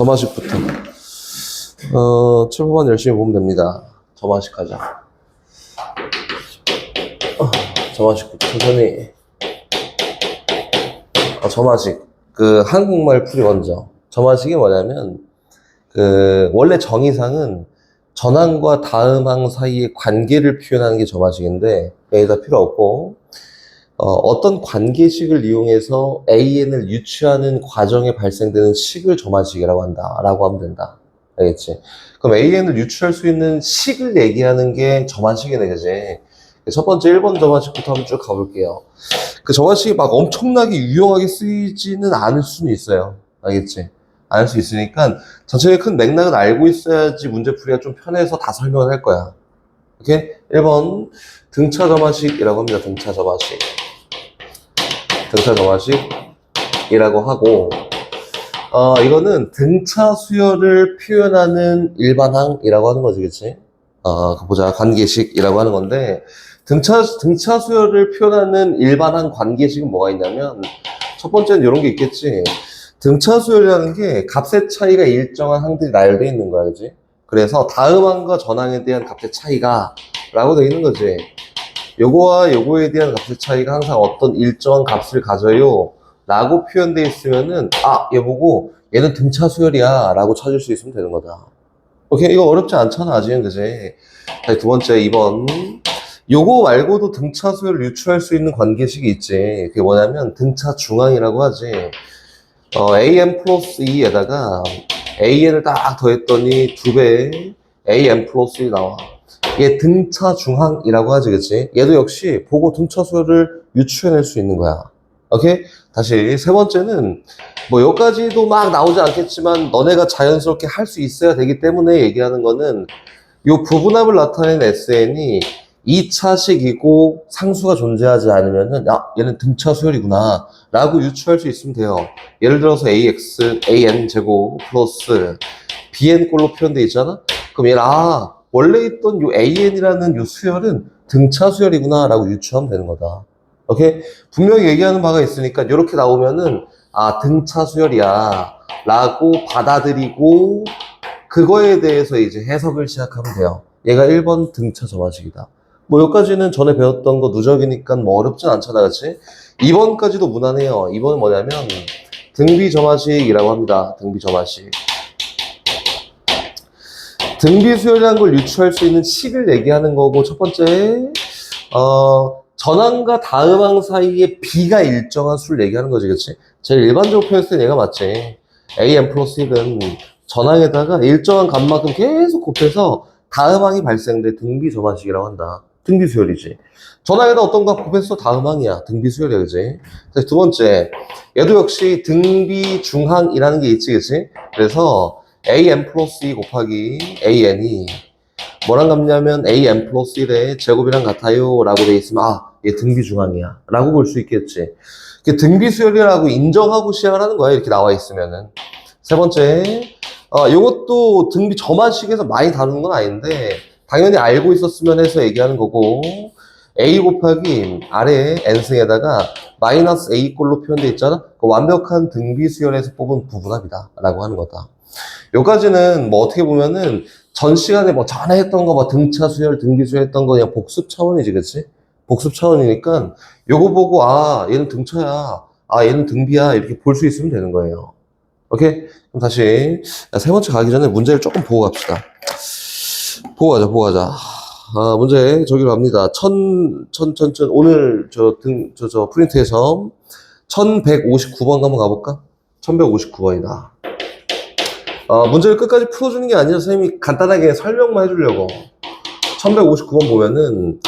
점화식부터. 7번만 열심히 보면 됩니다. 점화식 하자. 점화식부터 천천히. 점화식. 한국말 풀이 먼저. 점화식이 뭐냐면, 원래 정의상은 전항과 다음항 사이의 관계를 표현하는 게 점화식인데, 여기다 필요 없고, 어떤 관계식을 이용해서 AN을 유추하는 과정에 발생되는 식을 점화식이라고 한다라고 하면 된다. 알겠지? 그럼 AN을 유추할 수 있는 식을 얘기하는 게 점화식이네, 그지? 첫 번째 1번 점화식부터 한번 쭉 가볼게요. 그 점화식이 막 엄청나게 유용하게 쓰이지는 않을 수는 있어요. 알겠지? 알 수 있으니까 전체의 큰 맥락은 알고 있어야지 문제풀이가 좀 편해서 다 설명을 할 거야. 오케이? 1번 등차 점화식이라고 합니다. 등차 점화식. 등차 점화식이라고 하고, 이거는 등차 수열을 표현하는 일반항이라고 하는 거지, 그치? 보자. 관계식이라고 하는 건데, 등차 수열을 표현하는 일반항 관계식은 뭐가 있냐면, 첫 번째는 이런 게 있겠지. 등차 수열이라는 게 값의 차이가 일정한 항들이 나열되어 있는 거야, 그치? 그래서 다음 항과 전항에 대한 값의 차이가 라고 되어 있는 거지. 요거와 요거에 대한 값의 차이가 항상 어떤 일정한 값을 가져요 라고 표현되어 있으면은 얘 보고 얘는 등차 수열이야 라고 찾을 수 있으면 되는 거다. 오케이? 이거 어렵지 않잖아 아직은, 그지? 자, 두 번째 2번 요거 말고도 등차 수열을 유추할 수 있는 관계식이 있지. 그게 뭐냐면 등차 중항이라고 하지. AN 플러스 2에다가 AN을 딱 더했더니 2배 AN 플러스 1이 나와. 얘 등차 중항이라고 하지, 그치? 얘도 역시 보고 등차 수열을 유추해낼 수 있는 거야. 오케이? 다시 세 번째는 뭐 여기까지도 막 나오지 않겠지만 너네가 자연스럽게 할 수 있어야 되기 때문에 얘기하는 거는 요 부분합을 나타내는 SN이 2차식이고 상수가 존재하지 않으면은 얘는 등차 수열이구나 라고 유추할 수 있으면 돼요. 예를 들어서 AX, AN 제곱 플러스 BN 꼴로 표현되어 있잖아? 그럼 얘는 원래 있던 요 AN이라는 요 수열은 등차 수열이구나 라고 유추하면 되는 거다. 오케이? 분명히 얘기하는 바가 있으니까 이렇게 나오면은 등차 수열이야 라고 받아들이고 그거에 대해서 이제 해석을 시작하면 돼요. 얘가 1번 등차 점화식이다. 뭐 여기까지는 전에 배웠던 거 누적이니까 뭐 어렵진 않잖아, 그치? 2번까지도 무난해요. 2번은 뭐냐면 등비 점화식이라고 합니다. 등비 점화식. 등비 수열이라는 걸 유추할 수 있는 식을 얘기하는 거고, 첫 번째 전항과 다음항 사이에 B가 일정한 수를 얘기하는 거지, 그치? 제일 일반적으로 표현했을 때 얘가 맞지. AN 플러스 1은 전항에다가 일정한 값만큼 계속 곱해서 다음항이 발생돼 등비 점화식이라고 한다. 등비 수열이지. 전항에다 어떤 값 곱했어? 다음항이야. 등비 수열이야, 그치? 두 번째, 얘도 역시 등비 중항이라는 게 있지, 그치? 그래서 AN 플러스 2 곱하기 AN이 뭐랑 같냐면 AN 플러스 1의 제곱이랑 같아요 라고 돼 있으면 얘 등비 중항이야 라고 볼 수 있겠지. 등비 수열이라고 인정하고 시작을 하는 거야, 이렇게 나와 있으면은. 세 번째, 요것도 등비 점화식에서 많이 다루는 건 아닌데 당연히 알고 있었으면 해서 얘기하는 거고, A 곱하기 아래 n승에다가 마이너스 A 꼴로 표현되어 있잖아. 그 완벽한 등비 수열에서 뽑은 부분합이다 라고 하는 거다. 요까지는 뭐 어떻게 보면은 전 시간에 뭐 전에 했던 거 뭐 등차 수열, 등비 수열 했던 거 그냥 복습 차원이지, 그치? 복습 차원이니까 요거 보고 얘는 등차야, 얘는 등비야 이렇게 볼 수 있으면 되는 거예요. 오케이? 그럼 다시 세 번째 가기 전에 문제를 조금 보고 갑시다. 보고 가자. 문제 저기로 갑니다. 오늘 저 프린트에서 1159번 한번 가볼까? 1159번이다. 문제를 끝까지 풀어주는 게 아니라 선생님이 간단하게 설명만 해주려고. 1159번 보면은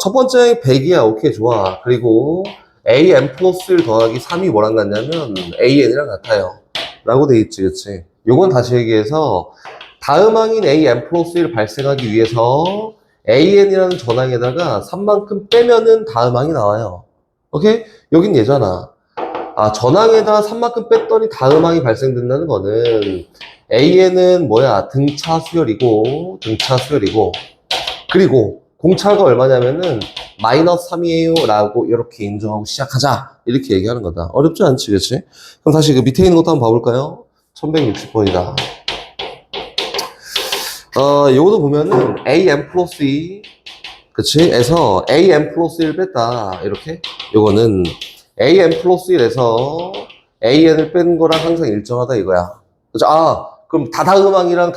첫 번째 100이야. 오케이, 좋아. 그리고 AN 플러스 1 더하기 3이 뭐랑 같냐면 AN이랑 같아요 라고 돼 있지, 그치? 요건 다시 얘기해서 다음항인 AN 플러스 1을 발생하기 위해서 AN이라는 전항에다가 3만큼 빼면은 다음항이 나와요. 오케이? 여긴 얘잖아. 전항에다가 3만큼 뺐더니 다음항이 발생된다는 거는 AN은 뭐야? 등차 수열이고 그리고 공차가 얼마냐면은 마이너스 3이에요 라고 이렇게 인정하고 시작하자 이렇게 얘기하는 거다. 어렵지 않지, 그치? 그럼 다시 그 밑에 있는 것도 한번 봐볼까요? 1160번이다. 요거도 보면은 AM 플러스 2, 그치? 에서 AM 플러스 1 뺐다. 이렇게. 요거는 AM 플러스 1에서 AN을 뺀 거랑 항상 일정하다 이거야. 그죠? 그럼 다음항이랑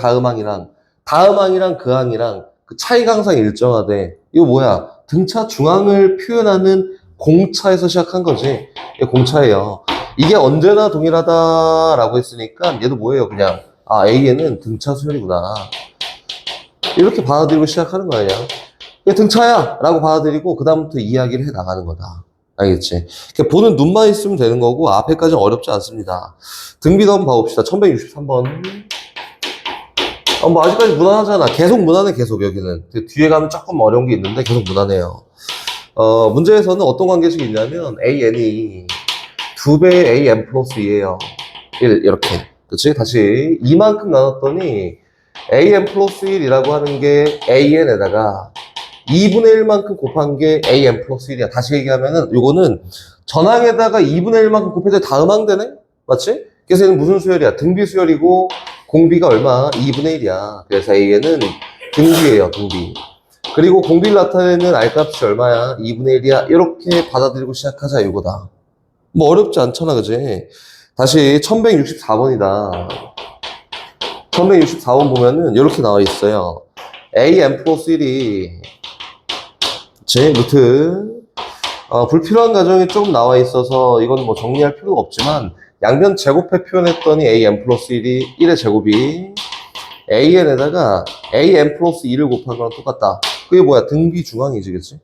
다음항이랑 그 항이랑 그 차이가 항상 일정하대. 이거 뭐야? 등차 중앙을 표현하는 공차에서 시작한 거지. 이게 공차예요. 이게 언제나 동일하다라고 했으니까 얘도 뭐예요? 그냥 AN은 등차 수열이구나. 이렇게 받아들이고 시작하는 거야. 이게 등차야! 라고 받아들이고 그 다음부터 이야기를 해 나가는 거다. 알겠지? 보는 눈만 있으면 되는 거고 앞에까지는 어렵지 않습니다. 등비도 한번 봐봅시다. 1163번. 뭐 아직까지 무난하잖아. 계속 무난해, 계속 여기는. 뒤에 가면 조금 어려운 게 있는데 계속 무난해요. 문제에서는 어떤 관계식이 있냐면 AN이 2배의 AN 플러스 2예요. 1 이렇게. 그치? 다시 이만큼 나눴더니 AN 플러스 1이라고 하는 게 AN에다가 2분의 1만큼 곱한 게 AN 플러스 1이야. 다시 얘기하면은 요거는 전항에다가 2분의 1만큼 곱해도 다음항 되네? 맞지? 그래서 얘는 무슨 수열이야? 등비 수열이고 공비가 얼마? 2분의 1이야. 그래서 AN은 등비예요, 등비. 그리고 공비를 나타내는 R값이 얼마야? 2분의 1이야. 이렇게 받아들이고 시작하자, 이거다. 뭐 어렵지 않잖아, 그지? 다시 1164번이다. 1164번 보면은 이렇게 나와 있어요. AN 플러스 1이 제 루트 불필요한 가정이 조금 나와 있어서 이건 뭐 정리할 필요가 없지만 양변 제곱해 표현했더니 AN 플러스 1이 1의 제곱이 AN에다가 AN 플러스 2를 곱한 거랑 똑같다. 그게 뭐야? 등비 중앙이지, 그치?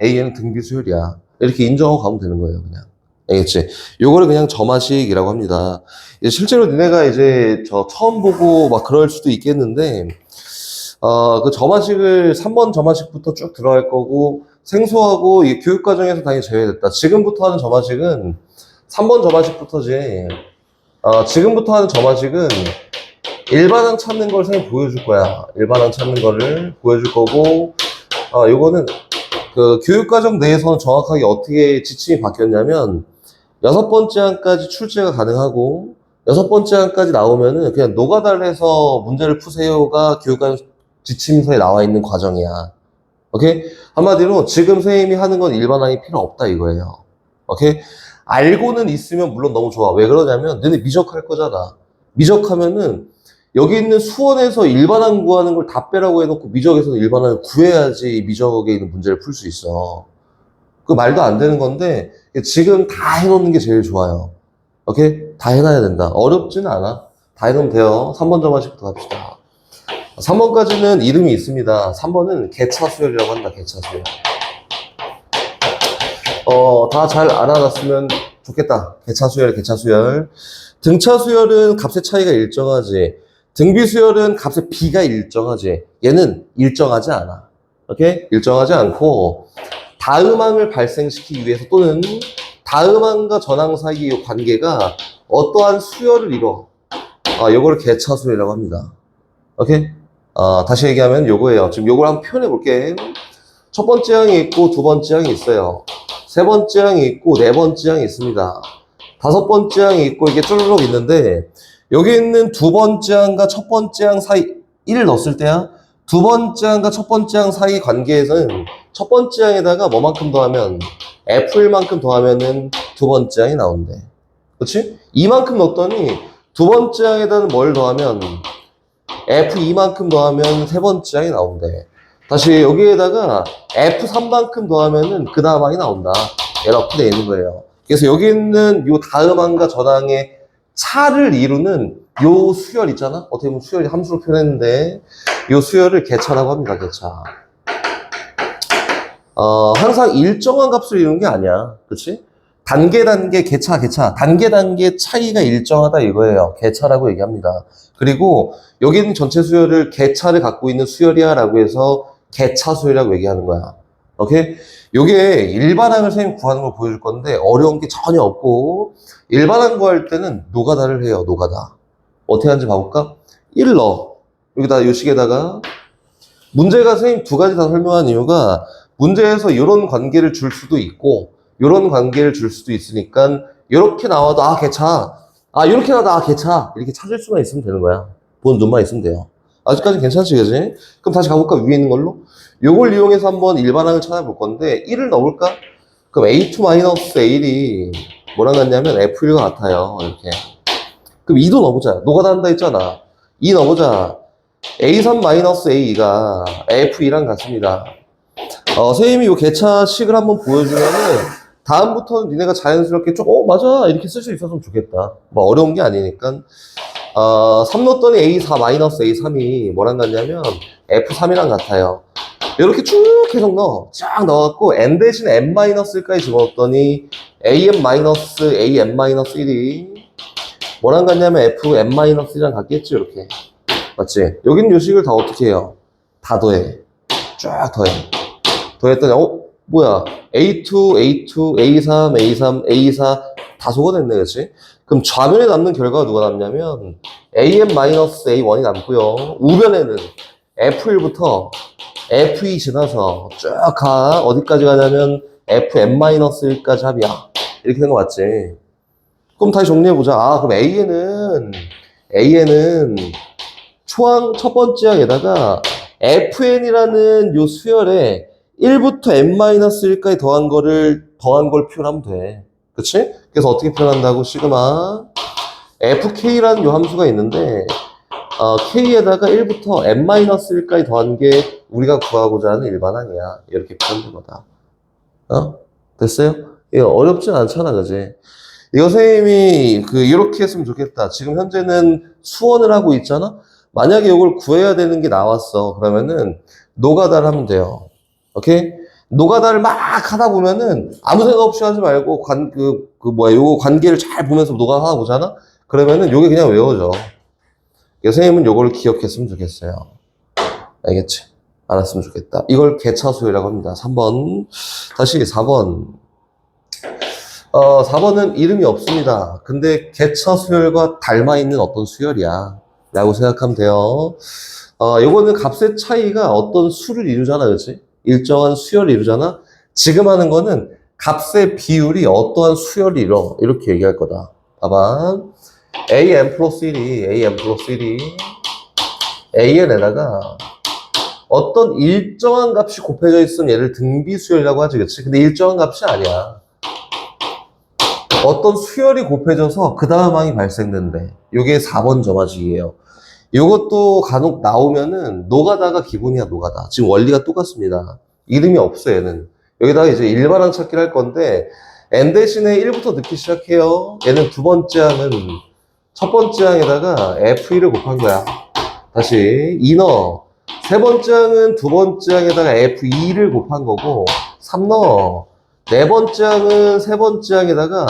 AN은 등비 수열이야. 이렇게 인정하고 가면 되는 거예요, 그냥. 알겠지? 요거를 그냥 점화식이라고 합니다. 실제로 니네가 이제 처음 보고 막 그럴 수도 있겠는데, 그 점화식을 3번 점화식부터 쭉 들어갈 거고, 생소하고 이 교육과정에서 당연히 제외됐다. 지금부터 하는 점화식은 3번 점화식부터지. 지금부터 하는 점화식은 일반항 찾는 걸 선생님 보여줄 거야. 일반항 찾는 거를 보여줄 거고, 요거는 그 교육과정 내에서는 정확하게 어떻게 지침이 바뀌었냐면, 6번째 항까지 출제가 가능하고, 6번째 항까지 나오면은 그냥 노가다를 해서 문제를 푸세요가 교육과정 지침서에 나와 있는 과정이야. 오케이? 한마디로 지금 선생님이 하는 건 일반항이 필요 없다 이거예요. 오케이? 알고는 있으면 물론 너무 좋아. 왜 그러냐면 너네 미적할 거잖아. 미적하면은 여기 있는 수원에서 일반항 구하는 걸 다 빼라고 해놓고 미적에서는 일반항을 구해야지 미적에 있는 문제를 풀 수 있어. 그 말도 안 되는 건데 지금 다 해놓는 게 제일 좋아요. 오케이? 다 해놔야 된다. 어렵지는 않아. 다 해놓으면 돼요. 3번 점화식부터 갑시다. 3번까지는 이름이 있습니다. 3번은 개차수열이라고 한다. 개차수열. 다 잘 알아놨으면 좋겠다. 개차수열, 개차수열. 등차수열은 값의 차이가 일정하지. 등비수열은 값의 비가 일정하지. 얘는 일정하지 않아. 오케이? 일정하지 않고 다음항을 발생시키기 위해서 또는 다음항과 전항 사이의 관계가 어떠한 수열을 이뤄. 요거를 개차수열이라고 합니다. 오케이? 다시 얘기하면 요거예요. 지금 요걸 한번 표현해 볼게. 첫 번째 항이 있고 두 번째 항이 있어요. 세 번째 항이 있고 네 번째 항이 있습니다. 다섯 번째 항이 있고 이게 쭈르륵 있는데 여기 있는 두 번째 항과 첫 번째 항 사이 1을 넣었을 때야 두 번째 항과 첫 번째 항 사이 관계에서는 첫 번째 항에다가 뭐만큼 더하면 F1만큼 더하면은 두 번째 항이 나온대. 그렇지? 이만큼 넣었더니 두 번째 항에다는 뭘 더하면 F2만큼 더하면 세 번째 항이 나온대. 다시 여기에다가 F3만큼 더하면은 그 다음 항이 나온다. 이렇게 돼 있는 거예요. 그래서 여기 있는 요 다음 항과 전항의 차를 이루는 요 수열 있잖아? 어떻게 보면 수열이 함수로 표현했는데 요 수열을 개차라고 합니다. 개차. 항상 일정한 값을 이루는 게 아니야. 그치? 단계 개차 단계 차이가 일정하다 이거예요. 개차라고 얘기합니다. 그리고 여기 있는 전체 수열을 개차를 갖고 있는 수열이야 라고 해서 개차 수열이라고 얘기하는 거야. 오케이? 요게 일반항을 선생님 구하는 걸 보여줄 건데 어려운 게 전혀 없고 일반항 구할 때는 노가다를 해요. 노가다. 어떻게 하는지 봐볼까? 1 넣어. 여기다 요 식에다가 문제가 선생님 두 가지 다 설명한 이유가 문제에서 이런 관계를 줄 수도 있고 이런 관계를 줄 수도 있으니까 이렇게 나와도 개차 아, 이렇게 하다, 개차. 이렇게 찾을 수만 있으면 되는 거야. 본 눈만 있으면 돼요. 아직까지 괜찮지, 그지? 그럼 다시 가볼까? 위에 있는 걸로? 요걸 이용해서 한번 일반항을 찾아볼 건데, 1을 넣을까? 그럼 A2-A1이 뭐랑 같냐면 F1과 같아요. 이렇게. 그럼 2도 넣어보자. 노가다 한다 했잖아. 2 넣어보자. A3-A가 F2랑 같습니다. 선생님이 요 개차식을 한번 보여주면은, 다음부터는 니네가 자연스럽게 좀, 맞아. 이렇게 쓸 수 있었으면 좋겠다. 뭐 어려운 게 아니니까. 3 넣었더니 A4-A3이 뭐랑 같냐면 F3이랑 같아요. 이렇게 쭉 계속 넣어. 쫙 넣어갖고 n 대신 n-1까지 집어넣었더니 AN-AN-1이 뭐랑 같냐면 FN-1이랑 같겠지, 이렇게. 맞지? 여기는 요식을 다 어떻게 해요? 다 더해. 쫙 더해. 더했더니 뭐야? A2, A2, A3, A3, A4 다 속어냈네, 그치? 그럼 좌변에 남는 결과가 누가 남냐면 AN-A1이 남고요. 우변에는 F1부터 F2 지나서 쭉 가. 어디까지 가냐면 FN-1까지 합이야. 이렇게 된 거 맞지? 그럼 다시 정리해보자. 그럼 A에는 초항 첫 번째 항에다가 FN이라는 요 수열에 1부터 n-1까지 더한 걸 표현하면 돼. 그치? 그래서 어떻게 표현한다고? 시그마 fk라는 요 함수가 있는데 k에다가 1부터 n-1까지 더한 게 우리가 구하고자 하는 일반항이야. 이렇게 표현된 거다. 됐어요? 이거 어렵진 않잖아, 그지? 이거 선생님이 이렇게 했으면 좋겠다. 지금 현재는 수원을 하고 있잖아? 만약에 이걸 구해야 되는 게 나왔어. 그러면은 노가다를 하면 돼요. 오케이? 노가다를 막 하다 보면은 아무 생각 없이 하지 말고 요거 관계를 잘 보면서 노가다 하다 보잖아? 그러면은 요게 그냥 외워져. 선생님은 요걸 기억했으면 좋겠어요. 알겠지? 알았으면 좋겠다. 이걸 개차수열이라고 합니다. 3번. 다시 4번. 4번은 이름이 없습니다. 근데 개차 수열과 닮아있는 어떤 수열이야. 라고 생각하면 돼요. 요거는 값의 차이가 어떤 수를 이루잖아, 그치? 일정한 수열을 이루잖아? 지금 하는 거는 값의 비율이 어떠한 수열을 이뤄. 이렇게 얘기할 거다. 봐봐. AN 플러스 1이 AN에다가 어떤 일정한 값이 곱해져 있으면 얘를 등비수열이라고 하지, 그치? 근데 일정한 값이 아니야. 어떤 수열이 곱해져서 그 다음 항이 발생된대. 요게 4번 점화식이에요. 요것도 간혹 나오면은 노가다가 기본이야, 노가다. 지금 원리가 똑같습니다. 이름이 없어, 얘는. 여기다가 이제 일반항 찾기를 할 건데 n 대신에 1부터 넣기 시작해요. 얘는 두 번째 항은 첫 번째 항에다가 F1을 곱한 거야. 다시 2 넣어. 세 번째 항은 두 번째 항에다가 F2를 곱한 거고 3 넣어. 네 번째 항은 세 번째 항에다가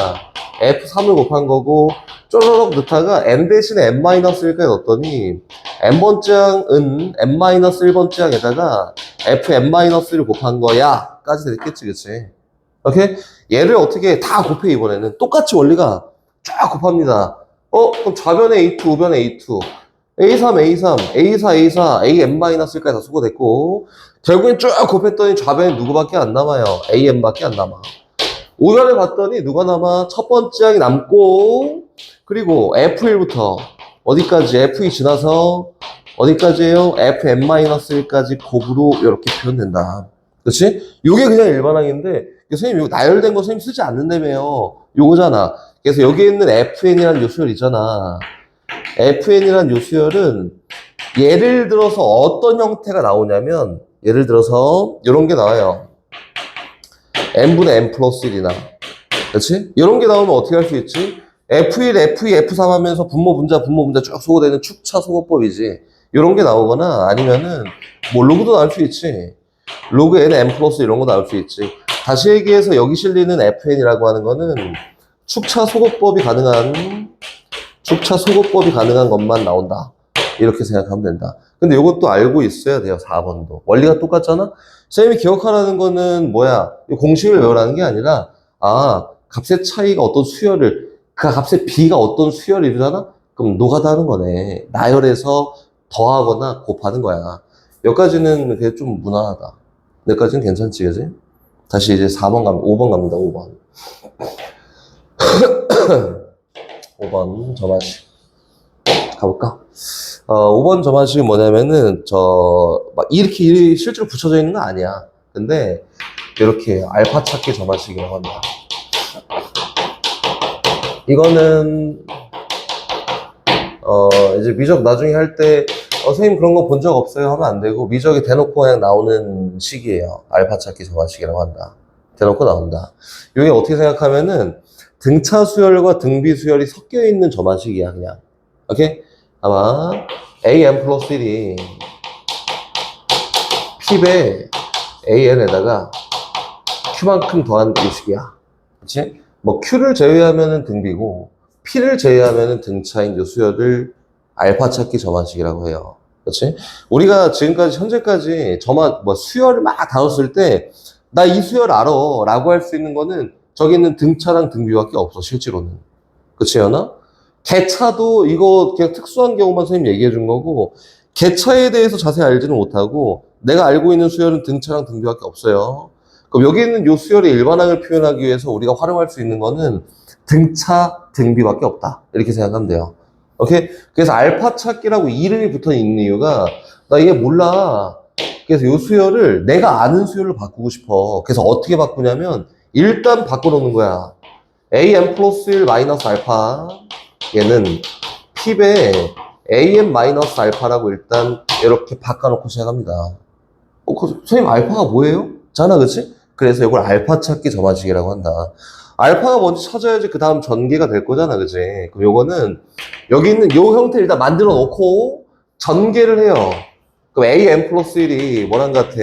F3을 곱한 거고 쪼르륵 넣다가 n 대신에 n-1까지 넣었더니 n번째 항은 n-1번째 항에다가 fn-를 곱한 거야 까지 됐겠지, 그치? 오케이? 얘를 어떻게 다 곱해, 이번에는 똑같이 원리가 쫙 곱합니다. 그럼 좌변에 A2, 우변에 A2 A3, A3, A4, A4, AN-까지 다 수거됐고 결국엔 쭉 곱했더니 좌변에 누구밖에 안 남아요? AN밖에 안 남아. 우변에 봤더니 누가 남아? 첫 번째 항이 남고 그리고 F1부터 어디까지? F2 지나서 어디까지예요? FN-1까지 곱으로 이렇게 표현된다. 그렇지? 요게 그냥 일반항인데 선생님 이거 나열된 거 선생님 쓰지 않는다며요. 요거잖아. 그래서 여기에 있는 FN이라는 요수열 있잖아. FN이라는 요수열은 예를 들어서 어떤 형태가 나오냐면 예를 들어서 이런 게 나와요. n분의 n 플러스 1이나 그렇지? 이런 게 나오면 어떻게 할 수 있지? F1, F2, F3 하면서 분모, 분자 쭉 소거되는 축차 소거법이지. 이런 게 나오거나 아니면은 뭐 로그도 나올 수 있지. 로그 n, n 플러스 이런 거 나올 수 있지. 다시 얘기해서 여기 실리는 FN이라고 하는 거는 축차 소거법이 가능한 것만 나온다. 이렇게 생각하면 된다. 근데 이것도 알고 있어야 돼요. 4번도. 원리가 똑같잖아? 선생님이 기억하라는 거는 뭐야? 공식을 외우라는 게 아니라 값의 차이가 어떤 수열을 그 값의 비가 어떤 수열을 이루잖아? 그럼 노가다 하는 거네. 나열해서 더하거나 곱하는 거야. 여기까지는 그게 좀 무난하다. 여기까지는 괜찮지, 그지? 다시 이제 5번 갑니다, 5번. 5번 점화식 가볼까? 5번 점화식은 뭐냐면은 막 이렇게 실제로 붙여져 있는 건 아니야. 근데 이렇게 알파 찾기 점화식이라고 한다. 이거는 이제 미적 나중에 할 때 선생님 그런 거 본 적 없어요 하면 안 되고, 미적이 대놓고 그냥 나오는 식이에요. 알파 찾기 점화식이라고 한다. 대놓고 나온다. 이게 어떻게 생각하면은 등차 수열과 등비 수열이 섞여 있는 점화식이야, 그냥. 오케이? 아마 am 플러스 1이 p배 an에다가 q만큼 더한 이 식이야. 그치? 뭐 q를 제외하면은 등비고 p를 제외하면은 등차인 요 수열을 알파 찾기 점화식이라고 해요. 그렇지? 우리가 지금까지 현재까지 수열을 막 다뤘을 때 나 이 수열 알아 라고 할 수 있는 거는 저기 있는 등차랑 등비밖에 없어, 실제로는. 그치, 연아? 개차도 이거 그냥 특수한 경우만 선생님 얘기해 준 거고, 개차에 대해서 자세히 알지는 못하고 내가 알고 있는 수열은 등차랑 등비밖에 없어요. 그럼 여기 있는 요 수열의 일반항을 표현하기 위해서 우리가 활용할 수 있는 거는 등차, 등비밖에 없다. 이렇게 생각하면 돼요. 오케이? 그래서 알파 찾기라고 이름이 붙어 있는 이유가, 나 이게 몰라. 그래서 요 수열을 내가 아는 수열로 바꾸고 싶어. 그래서 어떻게 바꾸냐면 일단 바꿔놓는 거야. am 플러스 1 마이너스 알파, 얘는 p배 am 마이너스 알파라고 일단 이렇게 바꿔놓고 시작합니다. 선생님 알파가 뭐예요? 잖아, 그치? 그래서 이걸 알파 찾기 점화식이라고 한다. 알파가 먼저 찾아야지 그 다음 전개가 될 거잖아, 그치? 그럼 요거는 여기 있는 요 형태 일단 만들어 놓고 전개를 해요. 그럼 am 플러스 1이 뭐랑 같아?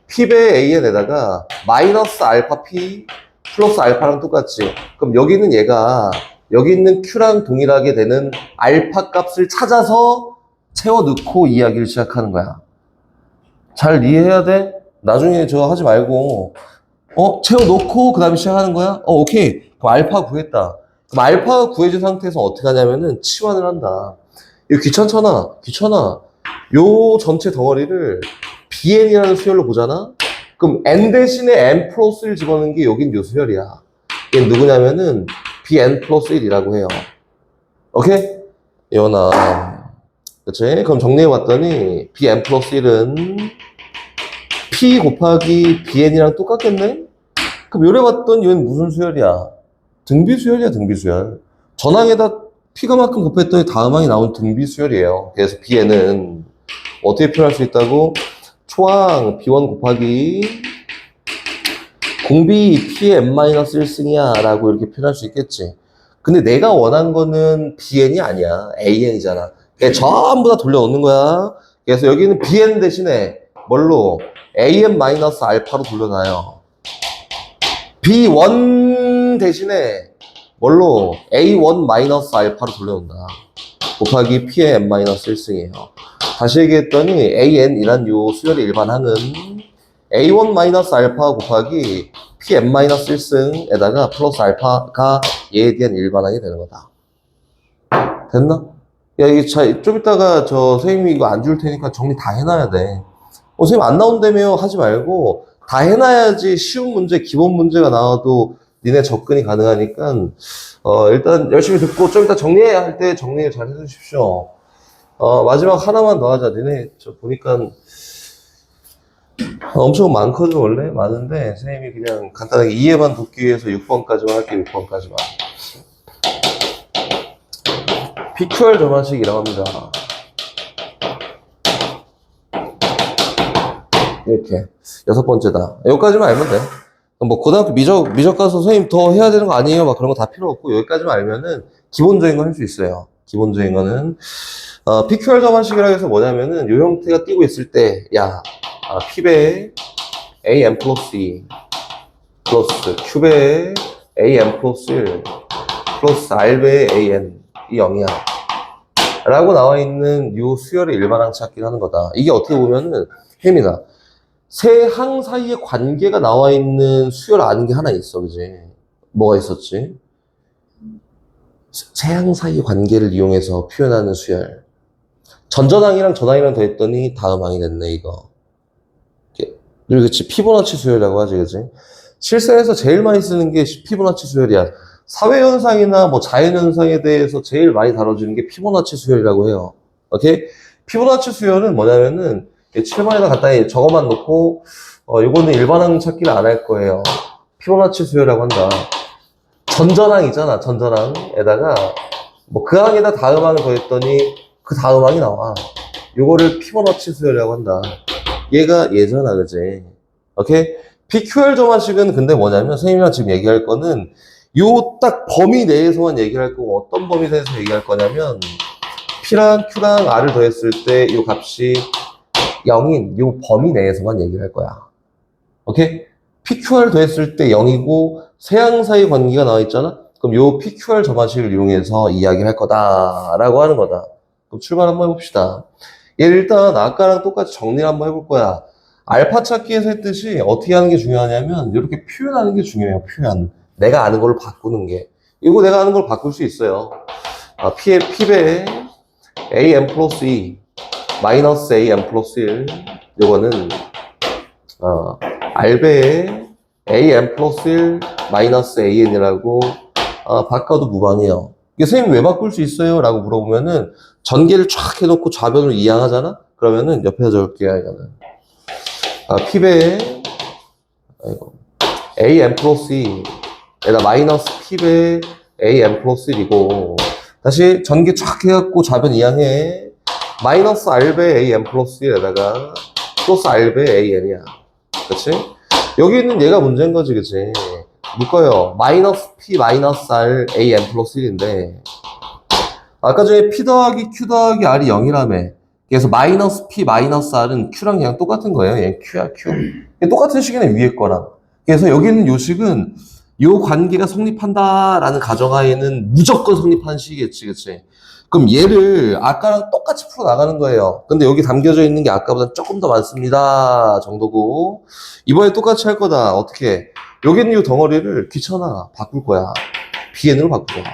p배 an에다가 마이너스 알파 p 플러스 알파랑 똑같지. 그럼 여기 있는 얘가 여기 있는 q랑 동일하게 되는 알파 값을 찾아서 채워 넣고 이야기를 시작하는 거야. 잘 이해해야 돼? 나중에 저거 하지 말고 채워 놓고 그 다음에 시작하는 거야? 오케이. 그럼 알파 구했다. 그럼 알파가 구해진 상태에서 어떻게 하냐면은 치환을 한다. 이거 귀찮잖아. 요 전체 덩어리를 bn이라는 수열로 보잖아? 그럼 n 대신에 n 플러스 1 집어넣은 게 여긴 요 수열이야. 얘는 누구냐면은 bn 플러스 1이라고 해요. 오케이? 이거나. 그치? 그럼 정리해봤더니 bn 플러스 1은 p 곱하기 bn이랑 똑같겠네? 그럼 요래봤더니 얘는 무슨 수열이야? 등비수열이야, 등비수열. 전항에다 p가만큼 곱했더니 다음항이 나온 등비수열이에요. 그래서 bn은 어떻게 표현할 수 있다고? 초항 b1 곱하기 공비 p의 n-1승이야 라고 이렇게 표현할 수 있겠지. 근데 내가 원한 거는 bn이 아니야. an이잖아. 그러니까 전부 다 돌려놓는 거야. 그래서 여기는 bn 대신에 뭘로? an-알파로 돌려놔요. b1 대신에 뭘로? a1-알파로 돌려놓는다. 곱하기 p의 n-1승이에요. 다시 얘기했더니 an이란 요 수열의 일반항은 a1-알파 곱하기 pn-1승에다가 플러스 알파가 얘에 대한 일반항이 되는 거다. 됐나? 야, 이게 좀 이따가 선생님이 이거 안 줄 테니까 정리 다 해놔야 돼. 선생님 안 나온다며 하지 말고 다 해놔야지 쉬운 문제, 기본 문제가 나와도 니네 접근이 가능하니까 일단 열심히 듣고 좀 이따 정리해야 할 때 정리를 잘 해주십시오. 마지막 하나만 더 하자. 니네 보니까 엄청 많거든. 원래 많은데 선생님이 그냥 간단하게 이해만 돕기 위해서 6번까지만 할게. 6번까지만. PQR 점화식이라고 합니다. 이렇게 6번째다. 여기까지만 알면 돼. 뭐 고등학교 미적 가서 선생님 더 해야 되는 거 아니에요? 막 그런 거 다 필요 없고 여기까지만 알면은 기본적인 거 할 수 있어요. 기본적인 거는 PQR 점화식이라고 해서 뭐냐면은 요 형태가 띄고 있을 때 P배 AM 플러스 2 플러스 Q배 AM 플러스 1 플러스 R배 AN 이 0이야 라고 나와 있는 요 수열의 일반항 찾기를 하는 거다. 이게 어떻게 보면은 혜민아, 세 항 사이의 관계가 나와 있는 수열 아는 게 하나 있어, 그지? 뭐가 있었지? 세 항 사이의 관계를 이용해서 표현하는 수열. 전전항이랑 전항이랑 더했더니 다음 항이 됐네, 이거. 그치? 피보나치 수열이라고 하지, 그지? 실생에서 제일 많이 쓰는 게 피보나치 수열이야. 사회현상이나 뭐 자연현상에 대해서 제일 많이 다뤄지는 게 피보나치 수열이라고 해요. 오케이? 피보나치 수열은 뭐냐면은 7번에다 간단히 적어만 놓고 요거는 일반항 찾기를 안 할 거예요. 피보나치 수열이라고 한다. 전전항 있잖아. 전전항에다가 뭐 그 항에다 다음 항을 더했더니 그 다음 항이 나와. 요거를 피보나치 수열이라고 한다. 얘가 얘잖아, 그지? 오케이? PQR 점화식은 근데 뭐냐면 선생님이랑 지금 얘기할 거는 요 딱 범위 내에서만 얘기할 거고 어떤 범위 내에서 얘기할 거냐면 P랑 Q랑 R을 더했을 때 요 값이 0인 요 범위 내에서만 얘기를 할 거야. 오케이? PQR 더했을 때 0이고 세항 사이 관계가 나와 있잖아? 그럼 요 PQR 점화식을 이용해서 이야기를 할 거다라고 하는 거다. 그럼 출발 한번 해봅시다. 얘 일단 아까랑 똑같이 정리를 한번 해볼 거야. 알파 찾기에서 했듯이 어떻게 하는 게 중요하냐면 이렇게 표현하는 게 중요해요. 표현. 내가 아는 걸로 바꾸는 게. 이거 내가 아는 걸 바꿀 수 있어요. P배 AM 플러스 2 마이너스 AM 플러스 1 요거는 R배에 AM 플러스 1 마이너스 AN이라고 바꿔도 무방해요. 이게 선생님 왜 바꿀 수 있어요? 라고 물어보면은 전개를 쫙 해놓고 좌변으로 이항하잖아? 그러면은 옆에다 적을게요, 이거는. P배 AM 플러스 2 에다 마이너스 P배 AM 플러스 1이고 다시 전개 쫙 해갖고 좌변 이항해 마이너스 R배 AM 플러스 1에다가 플러스 R배 AN이야. 그치? 여기 있는 얘가 문제인 거지, 그치? 묶어요. 마이너스 P 마이너스 R AM 플러스 1인데 아까 전에 P 더하기 Q 더하기 R이 0이라며. 그래서 마이너스 P 마이너스 R은 Q랑 그냥 똑같은 거예요. 얘 Q야, Q. 똑같은 식이네, 위에 거랑. 그래서 여기 있는 요 식은 요 관계가 성립한다라는 가정하에는 무조건 성립하는 식이겠지, 그치? 그럼 얘를 아까랑 똑같이 풀어나가는 거예요. 근데 여기 담겨져 있는 게 아까보다 조금 더 많습니다 정도고 이번에 똑같이 할 거다. 어떻게? 여기 있는 요 덩어리를 귀찮아 바꿀 거야. BN으로 바꿀 거야.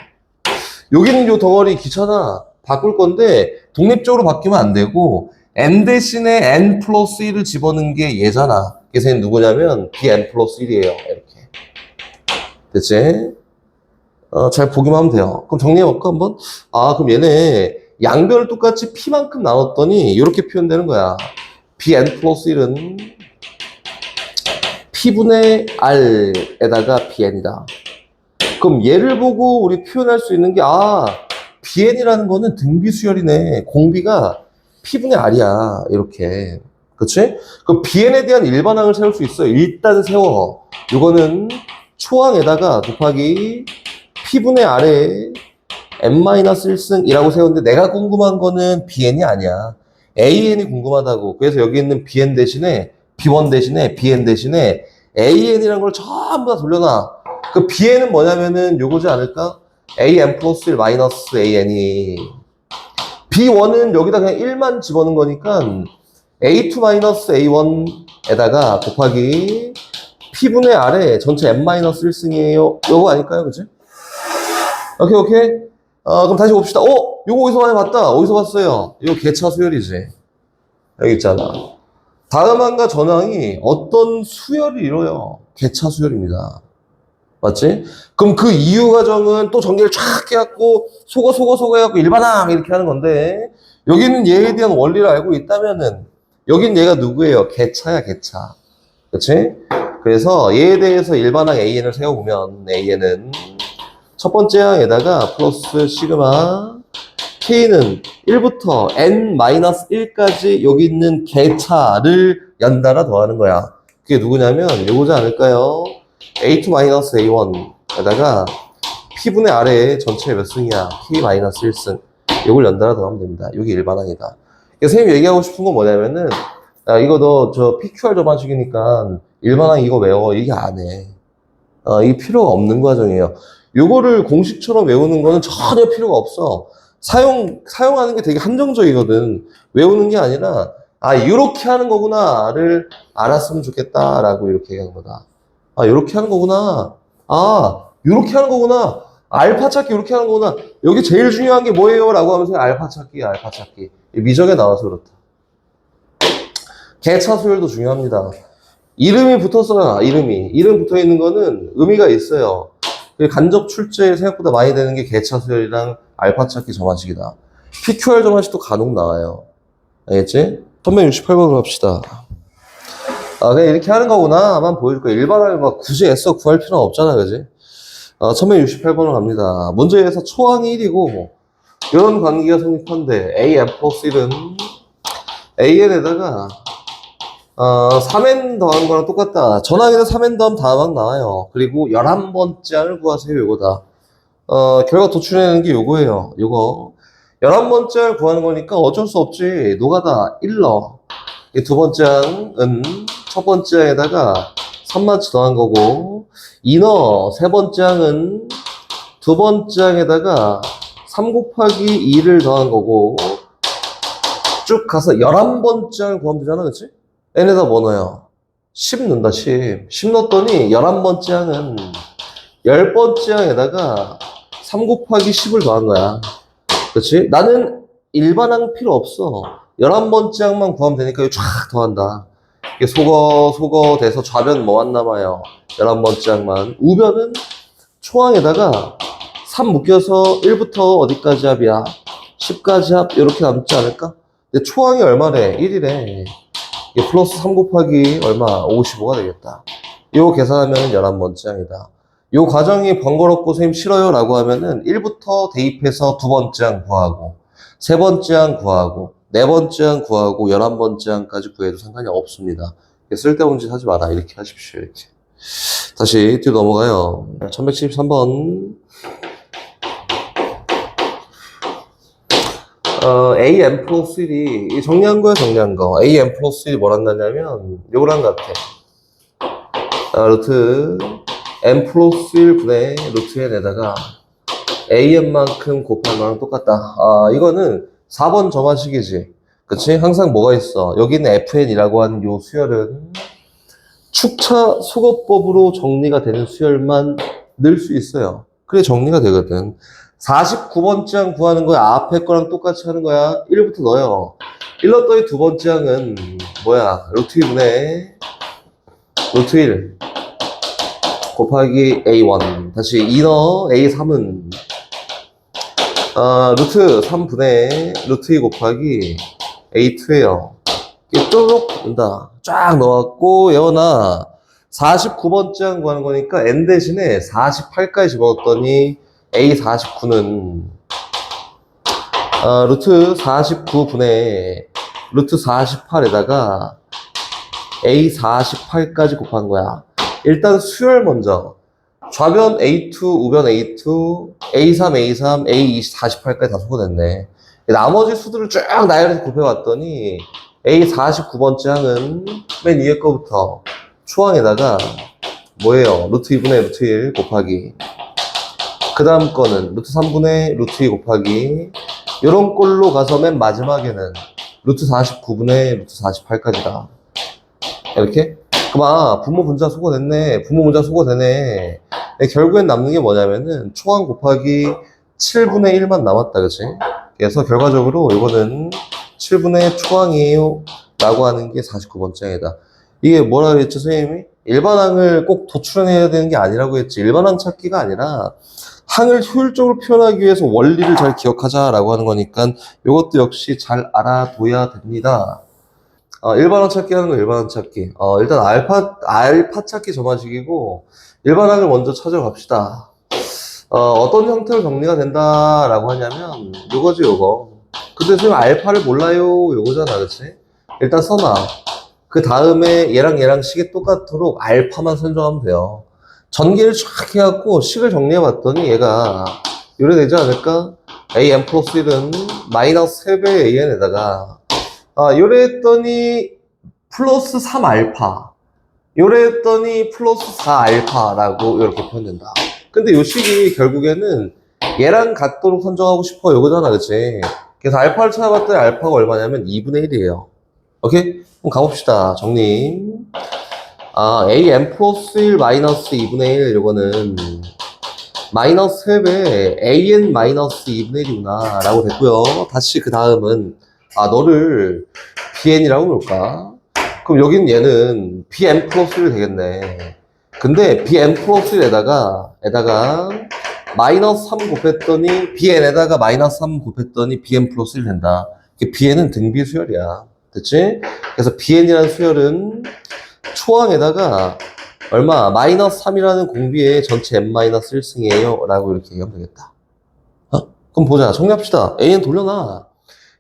여기 있는 요 덩어리 귀찮아 바꿀 건데 독립적으로 바뀌면 안 되고 n 대신에 n 플러스 1을 집어넣은 게 얘잖아. 그래서 얘는 누구냐면 bn 플러스 1이에요. 이렇게. 됐지? 잘 보기만 하면 돼요. 그럼 정리해볼까, 한번? 그럼 얘네 양변을 똑같이 P만큼 나눴더니 이렇게 표현되는 거야. Bn 플러스 1은 P분의 R에다가 Bn이다. 그럼 얘를 보고 우리 표현할 수 있는 게, Bn이라는 거는 등비수열이네. 공비가 P분의 R이야. 이렇게. 그치? 그럼 Bn에 대한 일반항을 세울 수 있어. 일단 세워. 이거는 초항에다가 곱하기 P분의 R에 n-1승이라고 세웠는데 내가 궁금한 거는 Bn이 아니야. AN이 궁금하다고. 그래서 여기 있는 BN 대신에 B1 대신에 BN 대신에 AN이라는 걸 전부 다 돌려놔. 그 BN은 뭐냐면은 요거지 않을까? AN 플러스 1 마이너스 AN이 B1은 여기다 그냥 1만 집어넣은 거니까 A2 마이너스 A1에다가 곱하기 P분의 R에 전체 n-1승이에요. 요거 아닐까요? 그치? 오케이. 그럼 다시 봅시다. 요거 어디서 많이 봤다. 어디서 봤어요? 이거 개차 수열이지. 여기 있잖아. 다음 항과 전항이 어떤 수열을 이뤄요? 개차 수열입니다. 맞지? 그럼 그 이유 과정은 또 전개를 쫙 해갖고 속어 해갖고 일반항 이렇게 하는 건데 여기는 얘에 대한 원리를 알고 있다면은 여긴 얘가 누구예요? 개차야, 개차. 그치? 그래서 얘에 대해서 일반항 AN을 세워보면 AN은 첫 번째 항에다가 플러스 시그마 K는 1부터 n-1까지 여기 있는 개차를 연달아 더하는 거야. 그게 누구냐면 요거지 않을까요? A2-A1에다가 P분의 R에 전체 몇 승이야? K-1승. 요걸 연달아 더하면 됩니다. 요게 일반항이다. 선생님이 얘기하고 싶은 건 뭐냐면은 이거 너 PQR 저반식이니까 일반항 이거 외워. 이게 안 해. 이게 필요가 없는 과정이에요. 요거를 공식처럼 외우는 거는 전혀 필요가 없어. 사용하는 게 되게 한정적이거든. 외우는 게 아니라, 요렇게 하는 거구나를 알았으면 좋겠다라고 이렇게 얘기하는 거다. 요렇게 하는 거구나. 요렇게 하는 거구나. 알파 찾기 요렇게 하는 거구나. 여기 제일 중요한 게 뭐예요? 라고 하면서 알파 찾기. 미적에 나와서 그렇다. 개차 수열도 중요합니다. 이름이 붙었어요. 이름 붙어 있는 거는 의미가 있어요. 간접 출제 생각보다 많이 되는 게 개차 수열이랑 알파 찾기 점화식이다. PQR 점화식도 간혹 나와요. 알겠지? 1168번으로 합시다. 그냥 이렇게 하는 거구나. 한번 보여줄 거야. 일반화를 막 굳이 애써 구할 필요는 없잖아, 그지? 1168번으로 갑니다. 문제에서 초항이 1이고, 이런 관계가 성립한데, AN 플러스 1은 AN에다가, 3n 더한 거랑 똑같다. 전항에는 3n 더하면 다음항 나와요. 그리고 11번째 항을 구하세요, 요거다. 결과 도출해내는 게 요거예요. 요거. 11번째 항을 구하는 거니까 어쩔 수 없지. 노가다 1 넣어. 이 두 번째 항은 첫 번째 항에다가 3만치 더한 거고, 2 넣어. 세 번째 항은 두 번째 항에다가 3 곱하기 2를 더한 거고, 쭉 가서 11번째 항을 구하면 되잖아, 그치? n에다 뭐 넣어요? 10 넣는다, 10. 10 넣었더니 11번째 항은 10번째 항에다가 3 곱하기 10을 더한 거야. 그치? 나는 일반항 필요 없어. 11번째 항만 구하면 되니까 이거 쫙 더한다. 이게 소거 돼서 좌변 뭐만 남아요? 11번째 항만. 우변은 초항에다가 3 묶여서 1부터 어디까지 합이야? 10까지 합, 이렇게 남지 않을까? 근데 초항이 얼마래? 1이래. 이게 플러스 3 곱하기 얼마? 55가 되겠다. 이거 계산하면 11번째 항이다. 이 과정이 번거롭고 선생님 싫어요 라고 하면은 1부터 대입해서 두 번째 항 구하고, 세 번째 항 구하고, 네 번째 항 구하고, 11번째 항까지 구해도 상관이 없습니다. 쓸데없는 짓 하지 마라. 이렇게 하십시오. 이렇게. 다시 뒤로 넘어가요. 1173번. AN 플러스 1이 정리한 거야, 정리한 거. AN 플러스 1이 뭘 한다냐면 요거랑 같아. 루트 n 플러스 1분의 루트 n에다가 an만큼 곱한 거랑 똑같다. 이거는 4번 점화식이지. 그치? 항상 뭐가 있어? 여기는 fn이라고 하는 요 수열은 축차 소거법으로 정리가 되는 수열만 넣을 수 있어요. 그래 정리가 되거든. 49번째 항 구하는 거야. 앞에 거랑 똑같이 하는 거야. 1부터 넣어요. 1 넣었더니 두 번째 항은 뭐야? 루트 1분의 루트 1 곱하기 A1. 다시 2 넣어. A3은 루트 3분의 루트 2 곱하기 A2에요. 이게 쭉 된다. 쫙 넣었고, 예원아 49번째 항 구하는 거니까 n 대신에 48까지 집어넣었더니 A49는 루트 49분의 루트 48에다가 A48까지 곱한 거야. 일단 수열 먼저. 좌변 A2, 우변 A2, A3, A3, A48까지 다 소거됐네. 나머지 수들을 쭉 나열해서 곱해봤더니 A49번째 항은 맨 위에 거부터 초항에다가 뭐예요? 루트 2분의 루트 1 곱하기, 그 다음 거는 루트 3분의 루트 2 곱하기, 요런 꼴로 가서 맨 마지막에는 루트 49분의 루트 48까지다. 이렇게? 그만 분모 분자 소거됐네. 분모 분자 소거되네. 결국엔 남는 게 뭐냐면은 초항 곱하기 7분의 1만 남았다, 그치? 그래서 결과적으로 이거는 7분의 초항이에요 라고 하는 게 49번째 항이다. 이게 뭐라 그랬죠, 선생님이? 일반항을 꼭 도출해내야 되는 게 아니라고 했지. 일반항 찾기가 아니라 항을 효율적으로 표현하기 위해서 원리를 잘 기억하자라고 하는 거니까 이것도 역시 잘 알아둬야 됩니다. 일반항 찾기 하는 거 일반항 찾기. 일단 알파 찾기 점화식이고, 일반항을 먼저 찾아갑시다. 어떤 형태로 정리가 된다라고 하냐면, 요거지, 요거. 근데 선생님 알파를 몰라요, 요거잖아, 그치? 일단 써놔. 그 다음에 얘랑 식이 똑같도록 알파만 선정하면 돼요. 전개를 쫙 해갖고 식을 정리해봤더니 얘가 요래 되지 않을까? an 플러스 1은 마이너스 3배의 an에다가 요래 했더니 플러스 3알파, 요래 했더니 플러스 4알파라고 이렇게 표현된다. 근데 요 식이 결국에는 얘랑 같도록 선정하고 싶어, 요거잖아, 그치? 그래서 알파를 찾아봤더니 알파가 얼마냐면 2분의 1이에요. 오케이? 그럼 가봅시다. 정리. an 플러스 1 마이너스 2분의 1, 요거는 마이너스 3배 an 마이너스 2분의 1이구나 라고 됐고요. 다시 그 다음은 너를 bn이라고 놓을까? 그럼 여기는 얘는 bn 플러스 1 되겠네. 근데 bn 플러스 1에다가 마이너스 3 곱했더니 bn에다가 마이너스 3 곱했더니 bn 플러스 1 된다. bn은 등비 수열이야. 됐지? 그래서 bn이라는 수열은 초항에다가 얼마? 마이너스 3이라는 공비의 전체 n-1승이에요 라고 이렇게 얘기하면 되겠다. 그럼 보자. 정리합시다. an 돌려놔.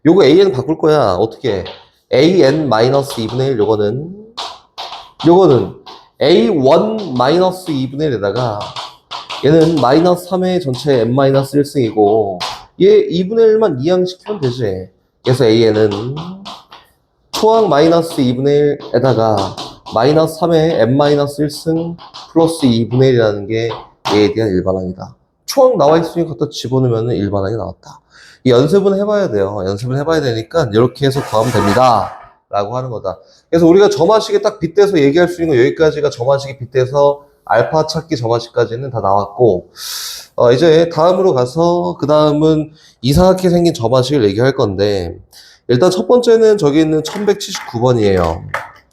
요거 an 바꿀 거야. 어떻게? an-2분의 1 요거는 a1-2분의 1에다가 얘는 마이너스 3의 전체 n-1승이고 얘 2분의 1만 이항시키면 되지. 그래서 an은 초항 마이너스 2분의 1에다가 마이너스 3의 n-1승 플러스 2분의 1이라는 게 얘에 대한 일반항이다. 초항 나와 있으니까 갖다 집어넣으면 일반항이 나왔다. 이 연습은 해봐야 돼요. 연습을 해봐야 되니까 이렇게 해서 구하면 됩니다. 라고 하는 거다. 그래서 우리가 점화식에 딱 빗대서 얘기할 수 있는 거 여기까지가 점화식에 빗대서 알파 찾기 점화식까지는 다 나왔고 이제 다음으로 가서 그 다음은 이상하게 생긴 점화식을 얘기할 건데 일단 첫 번째는 저기 있는 1179번이에요.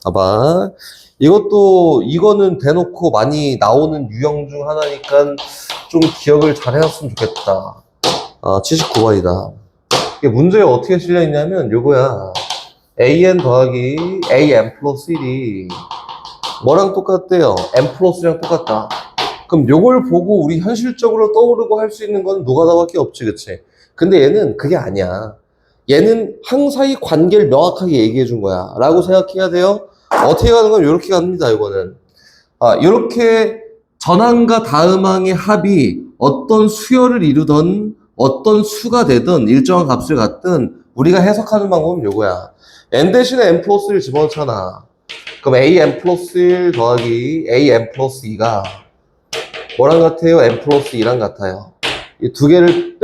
봐봐. 이거는 대놓고 많이 나오는 유형 중 하나니까 좀 기억을 잘 해놨으면 좋겠다. 79번이다. 이게 문제에 어떻게 실려있냐면 요거야. an 더하기 am 플러스 1이 뭐랑 똑같대요? m 플러스 1이랑 똑같다. 그럼 요걸 보고 우리 현실적으로 떠오르고 할 수 있는 건 노가다밖에 없지, 그치? 근데 얘는 그게 아니야. 얘는 항사의 관계를 명확하게 얘기해 준 거야. 라고 생각해야 돼요. 어떻게 가는 건 이렇게 갑니다, 이거는. 이렇게 전항과 다음항의 합이 어떤 수열을 이루던 어떤 수가 되든 일정한 값을 갖든 우리가 해석하는 방법은 요거야. n 대신에 n 플러스 1 집어넣잖아. 그럼 am 플러스 1 더하기 am 플러스 2가 뭐랑 같아요? m 플러스 2랑 같아요. 이 두 개를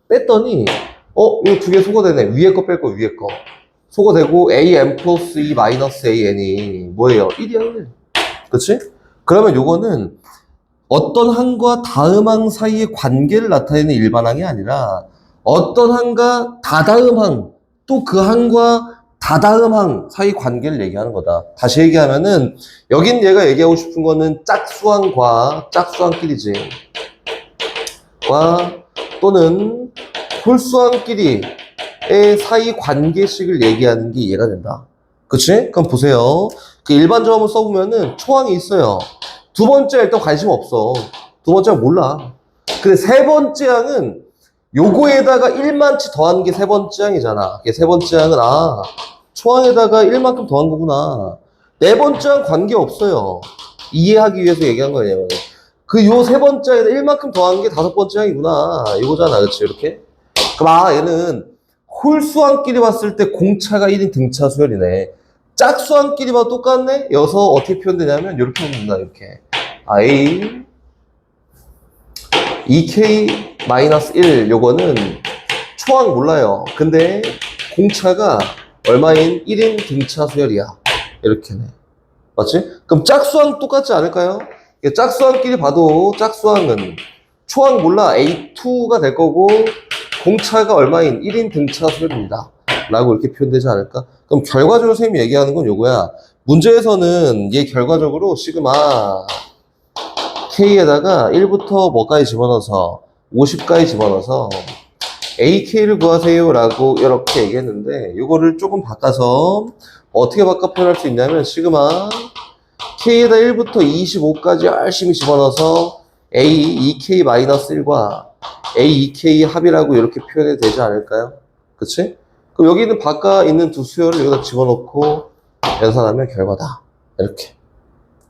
뺐더니 이거 두 개 소거되네. 위에 거 뺄 거 위에 거. 소거되고 am 플러스 2 마이너스 an이 뭐예요? 1이야 1. 그치? 그러면 요거는 어떤 항과 다음 항 사이의 관계를 나타내는 일반항이 아니라 어떤 항과 다다음 항 또 그 항과 다다음 항 사이 관계를 얘기하는 거다. 다시 얘기하면은 여긴 얘가 얘기하고 싶은 거는 짝수항과 짝수항끼리지. 또는 홀수항끼리의 사이 관계식을 얘기하는 게 이해가 된다. 그치? 그럼 보세요. 그 일반적 한번 써보면은 초항이 있어요. 두 번째 일단 관심 없어. 두 번째는 몰라. 근데 세 번째 항은 요거에다가 1만치 더한 게 세 번째 항이잖아. 세 번째 항은 초항에다가 1만큼 더한 거구나. 네 번째 항 관계 없어요. 이해하기 위해서 얘기한 거예요. 요 세 번째 항에다 1만큼 더한 게 다섯 번째 항이구나. 이거잖아. 그치? 이렇게. 그럼 얘는 홀수항끼리 봤을 때 공차가 1인 등차 수열이네. 짝수항끼리 봐도 똑같네? 여서 어떻게 표현되냐면 이렇게 표현된다. 이렇게 A 2K-1 요거는 초항 몰라요. 근데 공차가 얼마인 1인 등차 수열이야. 이렇게네. 맞지? 그럼 짝수항 똑같지 않을까요? 짝수항끼리 봐도 짝수항은 초항 몰라 A2가 될 거고 공차가 얼마인 1인 등차 수열입니다. 라고 이렇게 표현되지 않을까? 그럼 결과적으로 선생님이 얘기하는 건 요거야. 문제에서는 얘 결과적으로 시그마 K에다가 1부터 뭐까지 집어넣어서 50까지 집어넣어서 AK를 구하세요 라고 이렇게 얘기했는데 이거를 조금 바꿔서 어떻게 바꿔 표현할 수 있냐면 시그마 K에다 1부터 25까지 열심히 집어넣어서 A 2K-1과 A 2K 합이라고 이렇게 표현해도 되지 않을까요? 그치? 그럼 여기 있는 바깥 있는 두 수열을 여기다 집어넣고 연산하면 결과다. 이렇게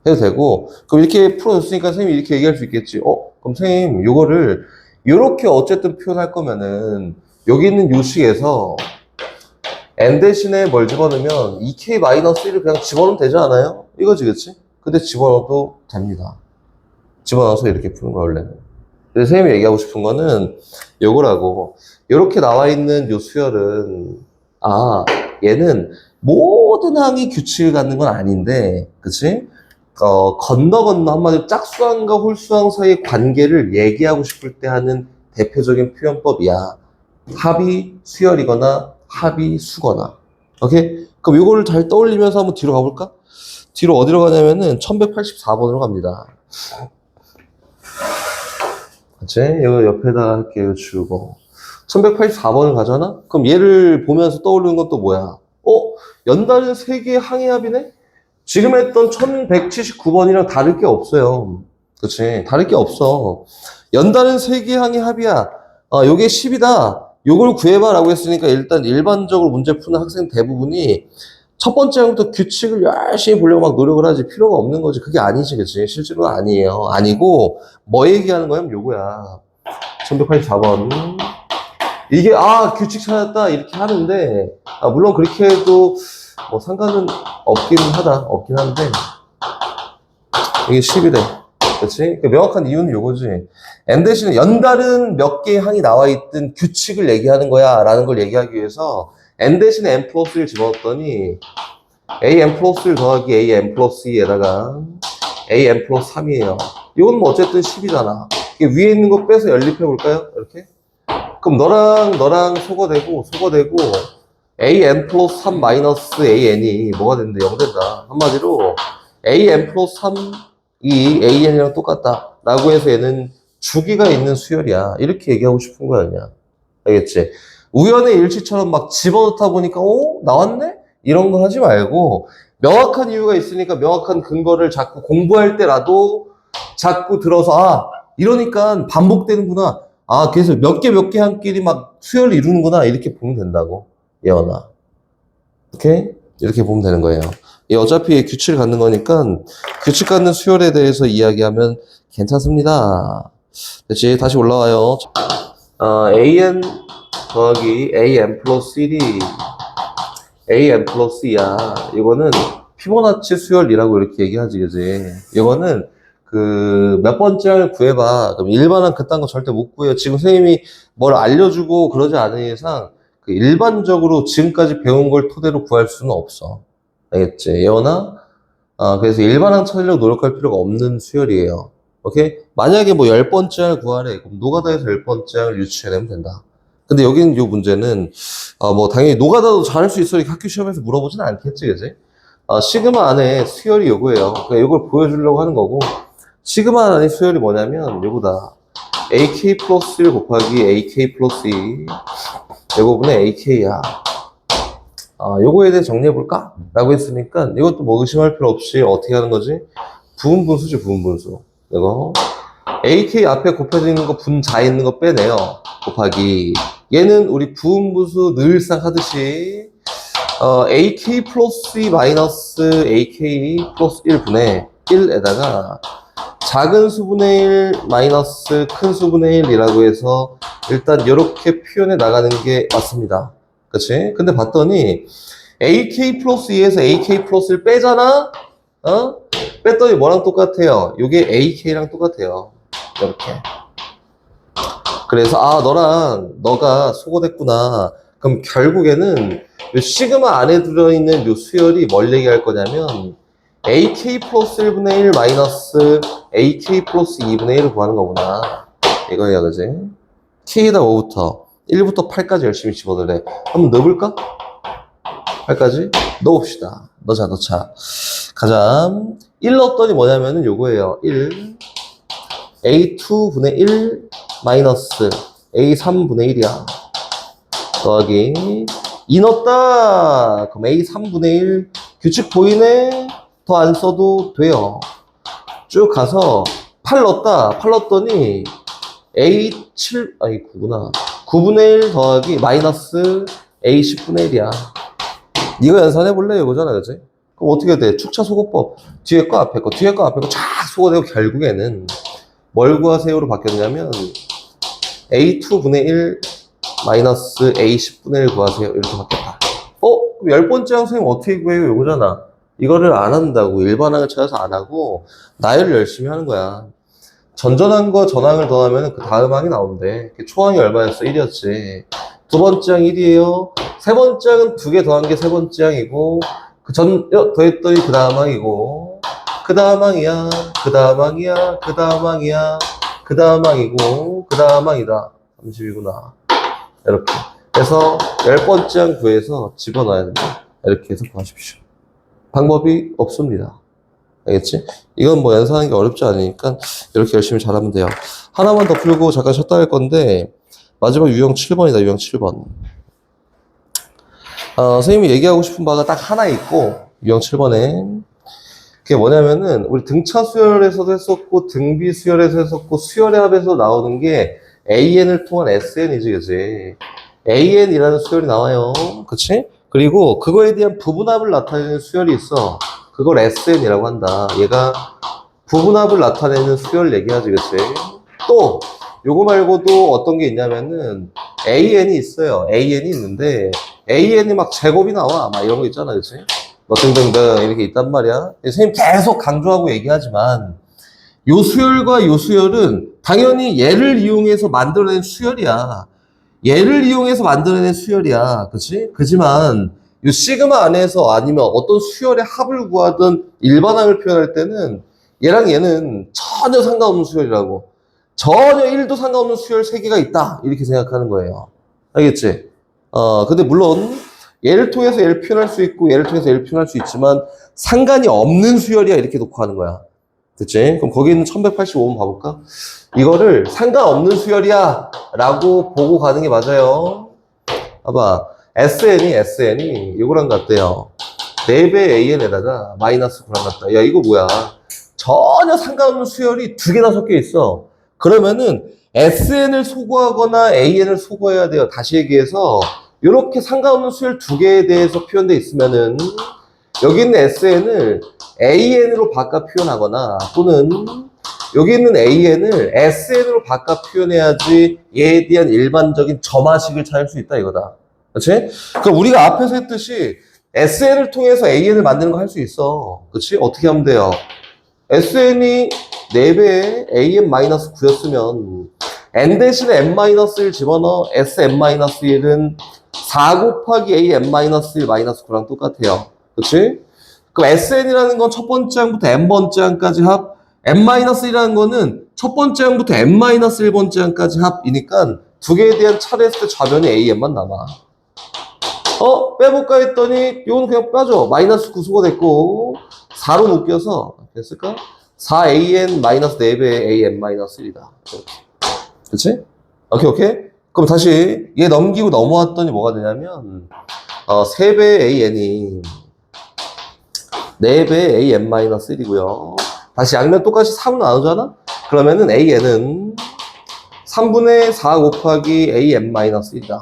해도 되고, 그럼 이렇게 풀어줬으니까 선생님이 이렇게 얘기할 수 있겠지. 그럼 선생님, 요거를 요렇게 어쨌든 표현할 거면은 여기 있는 요식에서 n 대신에 뭘 집어넣으면 2k-1을 그냥 집어넣으면 되지 않아요? 이거지, 그치? 근데 집어넣어도 됩니다. 집어넣어서 이렇게 푸는 거, 원래는. 근데 선생님이 얘기하고 싶은 거는 요거라고. 요렇게 나와 있는 요 수열은, 얘는 모든 항이 규칙을 갖는 건 아닌데, 그치? 건너 한마디로 짝수항과 홀수항 사이의 관계를 얘기하고 싶을 때 하는 대표적인 표현법이야. 합이 수열이거나 합이 수거나. 오케이? 그럼 이거를 잘 떠올리면서 한번 뒤로 가볼까? 뒤로 어디로 가냐면은 1184번으로 갑니다. 그치? 이거 옆에다 할게요. 주고. 1184번을 가잖아? 그럼 얘를 보면서 떠오르는 건 또 뭐야? 연달은 3개의 항해합이네? 지금 했던 1179번이랑 다를 게 없어요. 그치? 다를 게 없어. 연달은 3개의 항해합이야. 요게 10이다. 요걸 구해봐 라고 했으니까 일단 일반적으로 문제 푸는 학생 대부분이 첫 번째 항부터 규칙을 열심히 보려고 막 노력을 하지 필요가 없는 거지. 그게 아니지, 그치? 실제로는 아니에요. 아니고, 뭐 얘기하는 거냐면 요거야. 1184번. 이게, 규칙 찾았다. 이렇게 하는데, 물론 그렇게 해도 뭐 상관은 없긴 한데, 이게 10이래. 그치? 명확한 이유는 요거지. N 대신에 연달은 몇 개의 항이 나와 있든 규칙을 얘기하는 거야. 라는 걸 얘기하기 위해서 N 대신에 N 플러스 1 집어넣었더니 AN 플러스 1 더하기 AN 플러스 2에다가 AN 플러스 3이에요. 이건 뭐 어쨌든 10이잖아. 위에 있는 거 빼서 연립해 볼까요? 이렇게? 그럼 너랑 소거되고 AN 플러스 3 마이너스 AN이 뭐가 된대? 0 된다. 한마디로 AN 플러스 3이 AN이랑 똑같다. 라고 해서 얘는 주기가 있는 수열이야. 이렇게 얘기하고 싶은 거야, 그냥. 알겠지? 우연의 일치처럼 막 집어넣다 보니까, 나왔네? 이런 거 하지 말고, 명확한 이유가 있으니까 명확한 근거를 자꾸 공부할 때라도 자꾸 들어서, 이러니까 반복되는구나. 그래서 몇 개 한끼리 막 수열을 이루는구나. 이렇게 보면 된다고. 예언아. 오케이? 이렇게 보면 되는 거예요. 어차피 규칙을 갖는 거니까 규칙 갖는 수열에 대해서 이야기하면 괜찮습니다. 그치? 다시 올라와요. AN 더하기 AN 플러스 1이 AN 플러스 2야. 이거는 피보나치 수열이라고 이렇게 얘기하지, 그지? 이거는 몇 번째 항을 구해봐. 그럼 일반항 그딴 거 절대 못 구해요. 지금 선생님이 뭘 알려주고 그러지 않은 이상 일반적으로 지금까지 배운 걸 토대로 구할 수는 없어. 알겠지? 예원아? 그래서 일반항 찾으려고 노력할 필요가 없는 수열이에요. 오케이? 만약에 뭐 10번째 항을 구하래. 그럼 노가다에서 10번째 항을 유추해내면 된다. 근데 여기는 요 문제는, 뭐 당연히 노가다도 잘할 수 있어. 이렇게 학교 시험에서 물어보진 않겠지, 그지? 시그마 안에 수열이 요거예요. 그러니까 이걸 보여주려고 하는 거고, 시그마 안에 수열이 뭐냐면 요거다. AK 플러스 1 곱하기 AK 플러스 2. 요거분의 AK야. 요거에 대해 정리해볼까? 라고 했으니까 이것도 뭐 의심할 필요 없이 어떻게 하는 거지? 부분분수지, 부분분수. 이거 AK 앞에 곱해져 있는 거 분자에 있는 거 빼내요. 곱하기 얘는 우리 부분분수 늘상 하듯이 AK 플러스 2 마이너스 AK 플러스 1분의 1에다가 작은 수분의 1 마이너스 큰 수분의 1이라고 해서 일단 이렇게 표현해 나가는 게 맞습니다. 그치? 근데 봤더니 AK 플러스 2에서 AK 플러스 1 빼잖아? 뺐더니 뭐랑 똑같아요? 이게 AK랑 똑같아요. 이렇게. 그래서 너가 소거됐구나. 그럼 결국에는 요 시그마 안에 들어있는 요 수열이 뭘 얘기할 거냐면 AK 플러스 1분의 1 마이너스 AK 플러스 2분의 1을 구하는 거구나. 이거예요, 그지? K에다 5부터 1부터 8까지 열심히 집어넣으래. 한번 넣어볼까? 8까지? 넣어봅시다. 넣자. 가자. 1 넣었더니 뭐냐면은 요거예요. 1. A2분의 1 마이너스 A3분의 1이야. 더하기 2 넣었다. 그럼 A3분의 1 규칙 보이네? 더 안 써도 돼요. 쭉 가서 8 넣었다. 8 넣었더니 A7, 9구나. 9분의 1 더하기 마이너스 A10분의 1이야. 이거 연산해볼래? 이거잖아, 그치? 그럼 어떻게 돼? 축차 소거법. 뒤에 거, 앞에 거, 뒤에 거, 앞에 거 쫙 소거되고 결국에는 뭘 구하세요로 바뀌었냐면 A2분의 1 마이너스 A10분의 1 구하세요. 이렇게 바뀌었다. 그럼 10번째 항 선생님 어떻게 구해요? 이거잖아. 이거를 안 한다고. 일반항을 찾아서 안 하고 나열을 열심히 하는 거야. 전전항과 전항을 더하면 그 다음 항이 나온대. 초항이 얼마였어? 1이었지. 두 번째 항 1이에요. 세 번째 항은 2개 더한 게 세 번째 항이고, 더했더니 그 다음 항이고, 그 다음 항이야, 그 다음 항이야, 그 다음 항이야, 그 다음 항이고, 그 다음 항이다. 30이구나. 이렇게. 그래서 10번째 항 구해서 집어넣어야 된다. 이렇게 해서 구하십시오. 방법이 없습니다. 알겠지? 이건 뭐 연산하는 게 어렵지 않으니까 이렇게 열심히 잘하면 돼요. 하나만 더 풀고 잠깐 쉬었다 할 건데 마지막 유형 7번이다. 유형 7번. 선생님이 얘기하고 싶은 바가 딱 하나 있고 유형 7번에 그게 뭐냐면은 우리 등차 수열에서도 했었고 등비 수열에서 했었고 수열의 합에서 나오는 게 AN을 통한 SN이지, 그치? AN이라는 수열이 나와요. 그치? 그리고 그거에 대한 부분합을 나타내는 수열이 있어. 그걸 SN이라고 한다. 얘가 부분합을 나타내는 수열 얘기하지, 그치? 또 요거 말고도 어떤 게 있냐면은 AN이 있어요. AN이 있는데 AN이 막 제곱이 나와. 막 이런 거 있잖아, 그치? 뭐 등등등 이렇게 있단 말이야. 선생님 계속 강조하고 얘기하지만 요 수열과 요 수열은 당연히 얘를 이용해서 만들어낸 수열이야. 얘를 이용해서 만들어낸 수열이야. 그치? 그지만 요 시그마 안에서 아니면 어떤 수열의 합을 구하든 일반항을 표현할 때는 얘랑 얘는 전혀 상관없는 수열이라고. 전혀 1도 상관없는 수열 3개가 있다. 이렇게 생각하는 거예요. 알겠지? 근데 물론 얘를 통해서 얘를 표현할 수 있고 얘를 통해서 얘를 표현할 수 있지만 상관이 없는 수열이야. 이렇게 놓고 하는 거야. 됐지? 그럼 거기 있는 1185번 봐볼까? 이거를 상관없는 수열이야 라고 보고 가는 게 맞아요. 봐봐. SN이 이거랑 같대요. 4배 AN에다가 마이너스 9랑 같다. 야, 이거 뭐야? 전혀 상관없는 수열이 2개나 섞여 있어. 그러면은 SN을 소거하거나 AN을 소거해야 돼요. 다시 얘기해서 이렇게 상관없는 수열 2개에 대해서 표현돼 있으면은 여기 있는 SN을 AN으로 바꿔 표현하거나 또는 여기 있는 AN을 SN으로 바꿔 표현해야지 얘에 대한 일반적인 점화식을 찾을 수 있다 이거다. 그렇지? 그럼 우리가 앞에서 했듯이 SN을 통해서 AN을 만드는 거 할 수 있어. 그렇지? 어떻게 하면 돼요? SN이 4배에 AN-9였으면 N 대신에 N-1 집어넣어 SN-1은 4 곱하기 AN-1-9랑 똑같아요. 그치? 그럼 SN이라는 건 첫 번째 항부터 N번째 항까지 합, N-1이라는 거는 첫 번째 항부터 N-1번째 항까지 합이니까 두 개에 대한 차례 했을 때 좌변이 AN만 남아. 빼볼까 했더니 이건 그냥 빠져. 마이너스 9 수거됐고 4로 묶여서 됐을까? 4AN 마이너스 4배 AN-1이다. 그치? 오케이. 그럼 다시 얘 넘기고 넘어왔더니 뭐가 되냐면 3배 AN이 4배 AN-1이고요. 다시 양면 똑같이 3으로 나누잖아? 그러면은 AN은 3분의 4 곱하기 AN-1이다.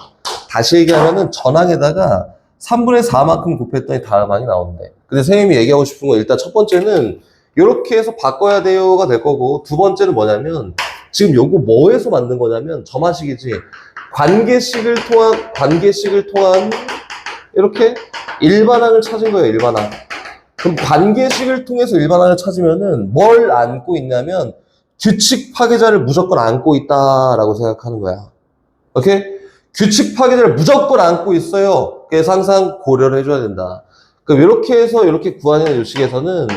다시 얘기하면은 전항에다가 3분의 4만큼 곱했더니 다음항이 나오는데. 근데 선생님이 얘기하고 싶은 건 일단 첫 번째는 이렇게 해서 바꿔야 돼요가 될 거고, 두 번째는 뭐냐면 지금 요거 뭐에서 만든 거냐면 점화식이지. 관계식을 통한 이렇게 일반항을 찾은 거예요. 일반항. 그럼 관계식을 통해서 일반항을 찾으면은 뭘 안고 있냐면 규칙 파괴자를 무조건 안고 있다라고 생각하는 거야. 오케이? 규칙 파괴자를 무조건 안고 있어요. 그래서 항상 고려를 해줘야 된다. 그럼 이렇게 해서 이렇게 구하는 요식에서는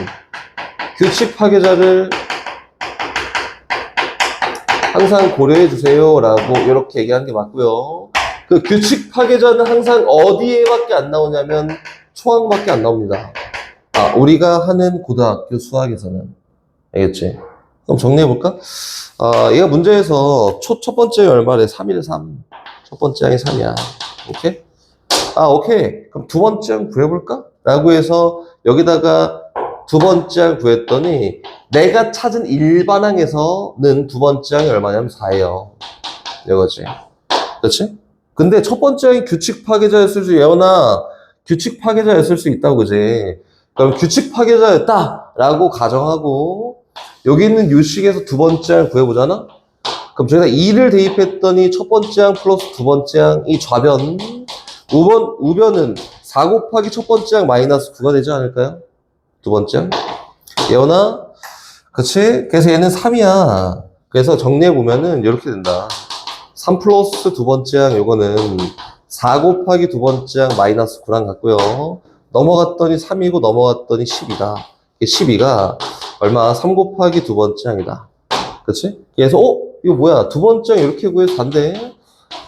규칙 파괴자를 항상 고려해 주세요 라고 이렇게 얘기하는 게 맞고요. 그 규칙 파괴자는 항상 어디에밖에 안 나오냐면 초항밖에 안 나옵니다. 우리가 하는 고등학교 수학에서는. 알겠지? 그럼 정리해볼까? 얘가 문제에서 첫 번째 얼마래? 3이래, 3. 첫 번째 항이 3이야. 오케이? 오케이. 그럼 두 번째 항 구해볼까? 라고 해서 여기다가 두 번째 항 구했더니 내가 찾은 일반항에서는 두 번째 항이 얼마냐면 4예요. 이거지. 그렇지? 근데 첫 번째 항이 규칙 파괴자였을 수, 예언아, 규칙 파괴자였을 수 있다고, 그지? 그럼 규칙 파괴자였다라고 가정하고 여기 있는 요식에서 두 번째 항 구해보잖아? 그럼 저희가 2를 대입했더니 첫 번째 항 플러스 두 번째 항이 좌변, 우변은 4 곱하기 첫 번째 항 마이너스 9가 되지 않을까요? 두 번째 항. 예언아, 그치? 그래서 얘는 3이야. 그래서 정리해보면은 이렇게 된다. 3 플러스 두 번째 항 요거는 4 곱하기 두 번째 항 마이너스 9랑 같고요. 넘어갔더니 3이고 넘어갔더니 10이다. 12가 얼마? 3 곱하기 두 번째 항이다. 그치? 그래서 이거 뭐야? 두 번째 항 이렇게 구해서 4인데?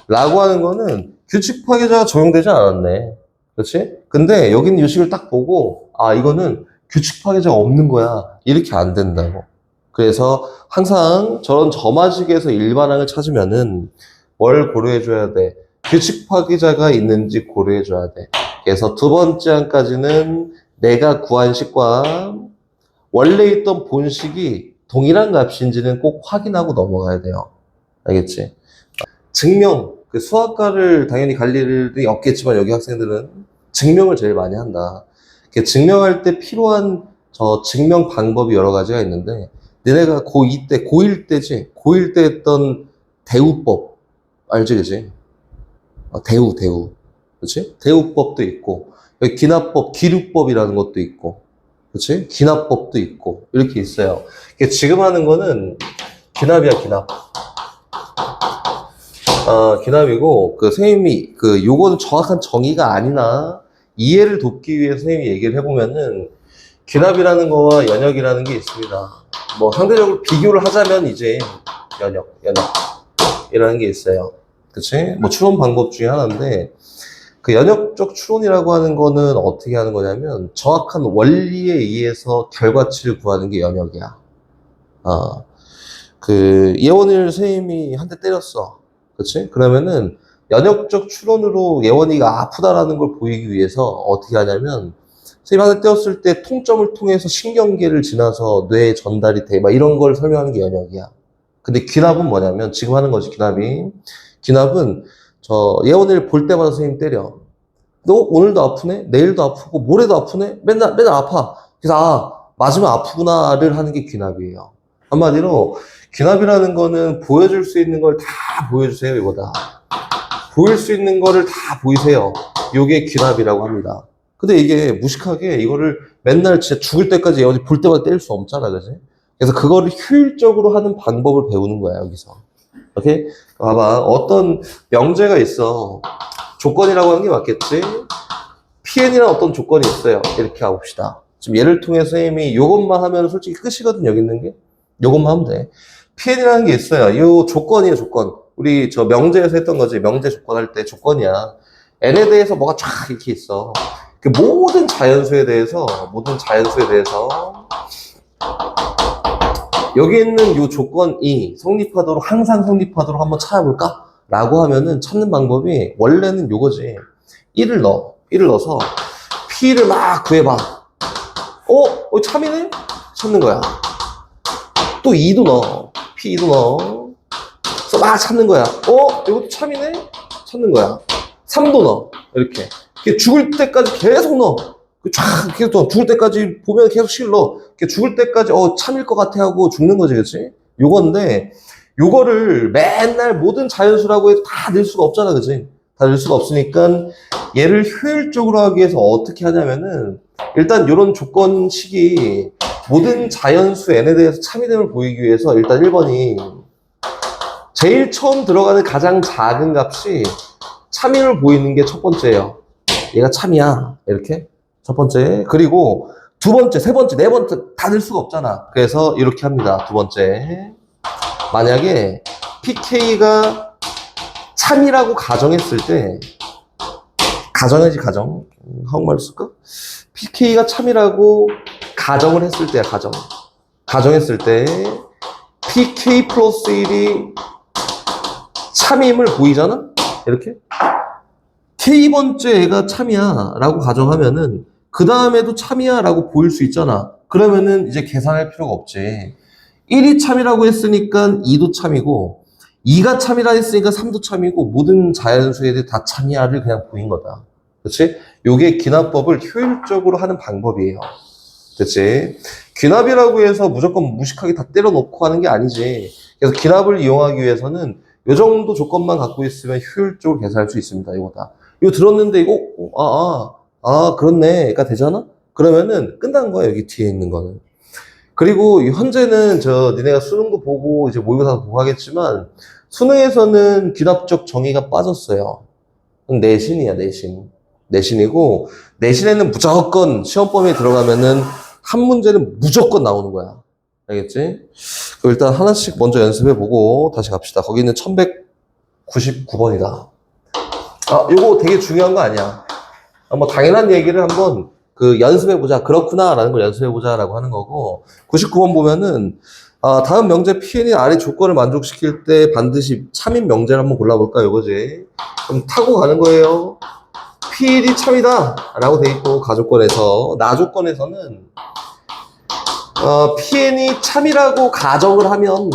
라고 하는 거는 규칙 파괴자가 적용되지 않았네. 그렇지? 근데 여기 있는 요식을 딱 보고, 아, 이거는 규칙 파괴자가 없는 거야. 이렇게 안 된다고. 그래서 항상 저런 점화식에서 일반항을 찾으면은 뭘 고려해줘야 돼? 규칙 파괴자가 있는지 고려해줘야 돼. 그래서 두 번째 항까지는 내가 구한 식과 원래 있던 본식이 동일한 값인지는 꼭 확인하고 넘어가야 돼요. 알겠지? 증명, 그 수학과를 당연히 갈 일이 없겠지만 여기 학생들은 증명을 제일 많이 한다. 증명할 때 필요한 저 증명 방법이 여러 가지가 있는데 너네가 고2 때, 고1 때지? 고1 때 했던 대우법 알지, 그지? 대우. 그치? 대우법도 있고 여기 기납법, 기류법이라는 것도 있고 그치? 기납법도 있고 이렇게 있어요. 지금 하는 거는 기납이야, 기납. 기납이고, 선생님이, 요거는 정확한 정의가 아니나, 이해를 돕기 위해 선생님이 얘기를 해보면은, 기납이라는 거와 연역이라는 게 있습니다. 뭐, 상대적으로 비교를 하자면 이제, 연역이라는 게 있어요. 그치? 뭐, 추론 방법 중에 하나인데, 그 연역적 추론이라고 하는 거는 어떻게 하는 거냐면, 정확한 원리에 의해서 결과치를 구하는 게 연역이야. 예원이를 선생님이 한 대 때렸어. 그치? 그러면은 연역적 추론으로 예원이가 아프다라는 걸 보이기 위해서 어떻게 하냐면 선생님 한 대 때렸을 때 통점을 통해서 신경계를 지나서 뇌에 전달이 돼. 막 이런 걸 설명하는 게 연역이야. 근데 귀납은 뭐냐면 지금 하는 거지, 귀납은 저 예원이를 볼 때마다 선생님 때려. 너 오늘도 아프네? 내일도 아프고 모레도 아프네? 맨날 아파. 그래서 맞으면 아프구나를 하는 게 귀납이에요. 한마디로 귀납이라는 거는 보여줄 수 있는 걸 다 보여주세요, 이거다. 보일 수 있는 거를 다 보이세요. 요게 귀납이라고 합니다. 근데 이게 무식하게 이거를 맨날 진짜 죽을 때까지 어디 볼 때마다 때릴 수 없잖아, 그지? 그래서 그거를 효율적으로 하는 방법을 배우는 거야, 여기서. 오케이? 봐봐. 어떤 명제가 있어. 조건이라고 하는 게 맞겠지? PN이라는 어떤 조건이 있어요. 이렇게 가봅시다. 지금 예를 통해서 선생님이 요것만 하면 솔직히 끝이거든, 여기 있는 게. 요것만 하면 돼. PN이라는 게 있어요. 요 조건이에요, 조건. 우리 저 명제에서 했던 거지. 명제 조건 할 때 조건이야. n에 대해서 뭐가 쫙 이렇게 있어. 그 모든 자연수에 대해서 여기 있는 요 조건이 성립하도록, 항상 성립하도록 한번 찾아볼까? 라고 하면은 찾는 방법이 원래는 요거지. 1을 넣어서 P를 막 구해봐. 참이네? 찾는 거야. 또 2도 넣어. P2도 넣어. 그래서 막 찾는 거야. 이것도 참이네? 찾는 거야. 3도 넣어. 이렇게 죽을 때까지 계속 넣어. 쫙 계속 죽을 때까지 보면 계속 실러. 죽을 때까지 참일 것 같아 하고 죽는 거지, 그치? 요건데 요거를 맨날 모든 자연수라고 해도 다 낼 수가 없잖아, 그치? 다 낼 수가 없으니까 얘를 효율적으로 하기 위해서 어떻게 하냐면은 일단 요런 조건식이 모든 자연수 n에 대해서 참이됨을 보이기 위해서 일단 1번이 제일 처음 들어가는 가장 작은 값이 참임을 보이는 게 첫 번째예요. 얘가 참이야. 이렇게 첫 번째. 그리고 두 번째, 세 번째, 네 번째 다 낼 수가 없잖아. 그래서 이렇게 합니다. 두 번째. 만약에 PK가 참이라고 가정했을 때 가정이지, 가정. 한국말로 쓸까? PK가 참이라고 가정을 했을 때야, 가정했을 때 PK 플러스 1이 참임을 보이잖아? 이렇게 K번째 애가 참이야 라고 가정하면은 그 다음에도 참이야 라고 보일 수 있잖아. 그러면은 이제 계산할 필요가 없지. 1이 참이라고 했으니까 2도 참이고 2가 참이라 했으니까 3도 참이고 모든 자연수애들 다 참이야를 그냥 보인 거다. 그치? 요게 기납법을 효율적으로 하는 방법이에요. 그치? 기납이라고 해서 무조건 무식하게 다 때려놓고 하는 게 아니지. 그래서 기납을 이용하기 위해서는 요 정도 조건만 갖고 있으면 효율적으로 계산할 수 있습니다. 이거다. 이거 들었는데 이거 그렇네가 되잖아? 그러면은 끝난 거야, 여기 뒤에 있는 거는. 그리고 현재는 니네가 수능도 보고 이제 모의고사도 보고 하겠지만 수능에서는 기납적 정의가 빠졌어요. 내신이야, 내신이고 내신에는 무조건 시험 범위에 들어가면은 한 문제는 무조건 나오는 거야. 알겠지? 그럼 일단 하나씩 먼저 연습해보고 다시 갑시다. 거기는 1199번이다. 요거 되게 중요한 거 아니야. 뭐 당연한 얘기를 한번 그 연습해보자. 그렇구나. 라는 걸 연습해보자. 라고 하는 거고, 99번 보면은, 다음 명제 Pn이 아래 조건을 만족시킬 때 반드시 참인 명제를 한번 골라볼까? 요거지. 그럼 타고 가는 거예요. Pn이 참이다. 라고 돼 있고, 가조건에서. 나조건에서는, Pn이 참이라고 가정을 하면,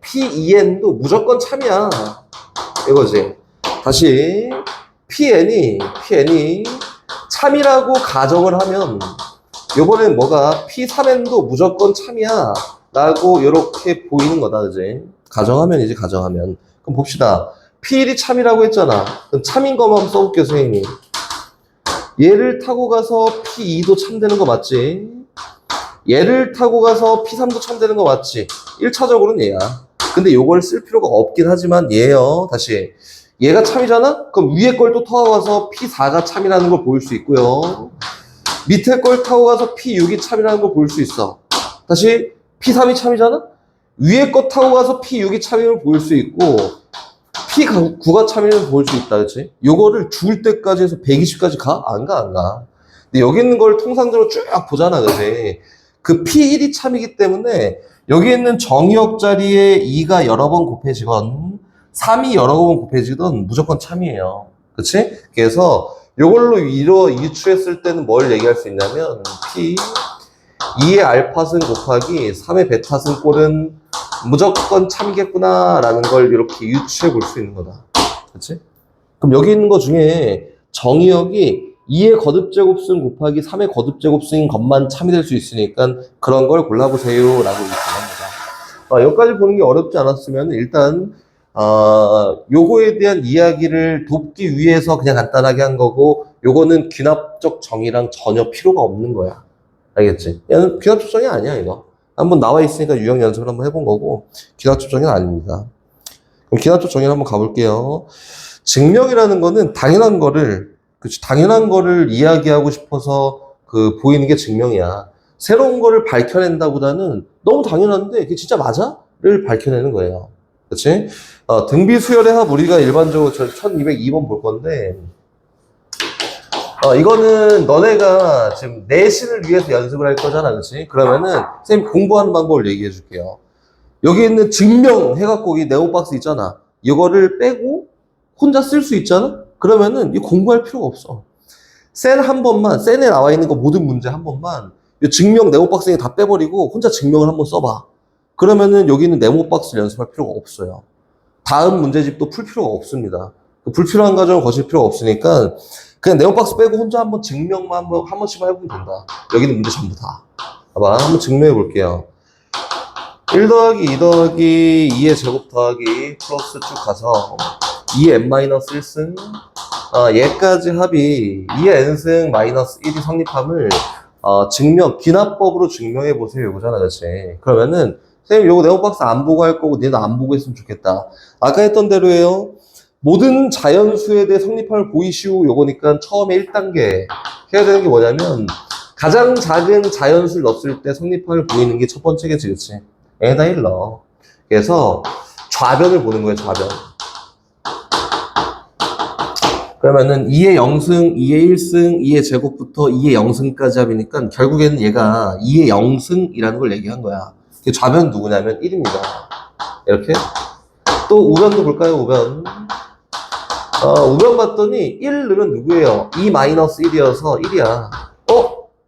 P2n도 무조건 참이야. 이거지. 다시, Pn이 참이라고 가정을 하면, 요번엔 뭐가 P3n도 무조건 참이야. 라고 이렇게 보이는 거다. 그지? 가정하면 이제 가정하면. 그럼 봅시다. P1이 참이라고 했잖아. 그럼 참인 것만 한번 써볼게요, 선생님이. 얘를 타고 가서 P2도 참되는 거 맞지? 얘를 타고 가서 P3도 참되는 거 맞지? 1차적으로는 얘야. 근데 요걸 쓸 필요가 없긴 하지만 얘예요. 다시. 얘가 참이잖아? 그럼 위에 걸 또 타고 가서 P4가 참이라는 걸 보일 수 있고요. 밑에 걸 타고 가서 P6이 참이라는 걸 보일 수 있어. 다시 P3이 참이잖아? 위에 거 타고 가서 P6이 참임을 보일 수 있고 P9가 참임을 보일 수 있다. 그치? 요거를 줄 때까지 해서 120까지 가? 안 가, 안 가. 근데 여기 있는 걸 통상적으로 쭉 보잖아. 그치? 그 P1이 참이기 때문에 여기 있는 정의역 자리에 2가 여러 번 곱해지건 3이 여러 번 곱해지건 무조건 참이에요. 그치? 그래서 요걸로 유추했을 때는 뭘 얘기할 수 있냐면 P 2의 알파승 곱하기 3의 베타승 꼴은 무조건 참이겠구나 라는 걸 이렇게 유추해 볼 수 있는 거다. 그치? 그럼 여기 있는 거 중에 정의역이 2의 거듭제곱승 곱하기 3의 거듭제곱승인 것만 참이 될 수 있으니까 그런 걸 골라보세요 라고 얘기합니다. 여기까지 보는 게 어렵지 않았으면 일단 요거에 대한 이야기를 돕기 위해서 그냥 간단하게 한 거고, 요거는 귀납적 정의랑 전혀 필요가 없는 거야. 알겠지? 얘는 귀납적 정의 아니야, 이거. 한번 나와 있으니까 유형 연습을 한번 해본 거고, 귀납적 정의는 아닙니다. 그럼 귀납적 정의를 한번 가볼게요. 증명이라는 거는 당연한 거를, 그치, 당연한 거를 이야기하고 싶어서 보이는 게 증명이야. 새로운 거를 밝혀낸다보다는 너무 당연한데, 그게 진짜 맞아? 를 밝혀내는 거예요. 그치? 등비 수열의 합 우리가 일반적으로 1202번 볼 건데, 이거는 너네가 지금 내신을 위해서 연습을 할 거잖아. 그치? 그러면은, 선생님 공부하는 방법을 얘기해 줄게요. 여기 있는 증명 해갖고 이 네오박스 있잖아. 이거를 빼고 혼자 쓸 수 있잖아? 그러면은 이 공부할 필요가 없어. 셀 한 번만, 셀에 나와 있는 거 모든 문제 한 번만, 이 증명 네오박스에 다 빼버리고 혼자 증명을 한번 써봐. 그러면은 여기 있는 네모박스를 연습할 필요가 없어요. 다음 문제집도 풀 필요가 없습니다. 불필요한 과정을 거칠 필요가 없으니까 그냥 네모박스 빼고 혼자 한번 증명만 한 번씩만 해보면 된다. 여기는 문제 전부 다. 봐봐, 한번 증명해 볼게요. 1 더하기 2 더하기 2의 제곱 더하기 플러스 쭉 가서 2의 n-1승 얘까지 합이 2의 n승 마이너스 1이 성립함을 귀납법으로 증명해 보세요. 이거잖아, 그렇지? 그러면은 선생님 요거 네모박스 안 보고 할 거고 니는 안 보고 했으면 좋겠다. 아까 했던 대로예요. 모든 자연수에 대해 성립함을 보이시오. 요거니까 처음에 1단계 해야 되는 게 뭐냐면 가장 작은 자연수를 넣었을 때 성립함을 보이는 게 첫 번째겠지. 그치? 에다 1 넣어. 그래서 좌변을 보는 거예요. 좌변. 그러면은 2의 0승, 2의 1승, 2의 제곱부터 2의 0승까지 합이니까 결국에는 얘가 2의 0승이라는 걸 얘기한 거야. 좌변 누구냐면 1입니다. 이렇게. 또 우변도 볼까요? 우변. 우변 봤더니 1 넣으면 누구예요? 2-1이어서 1이야.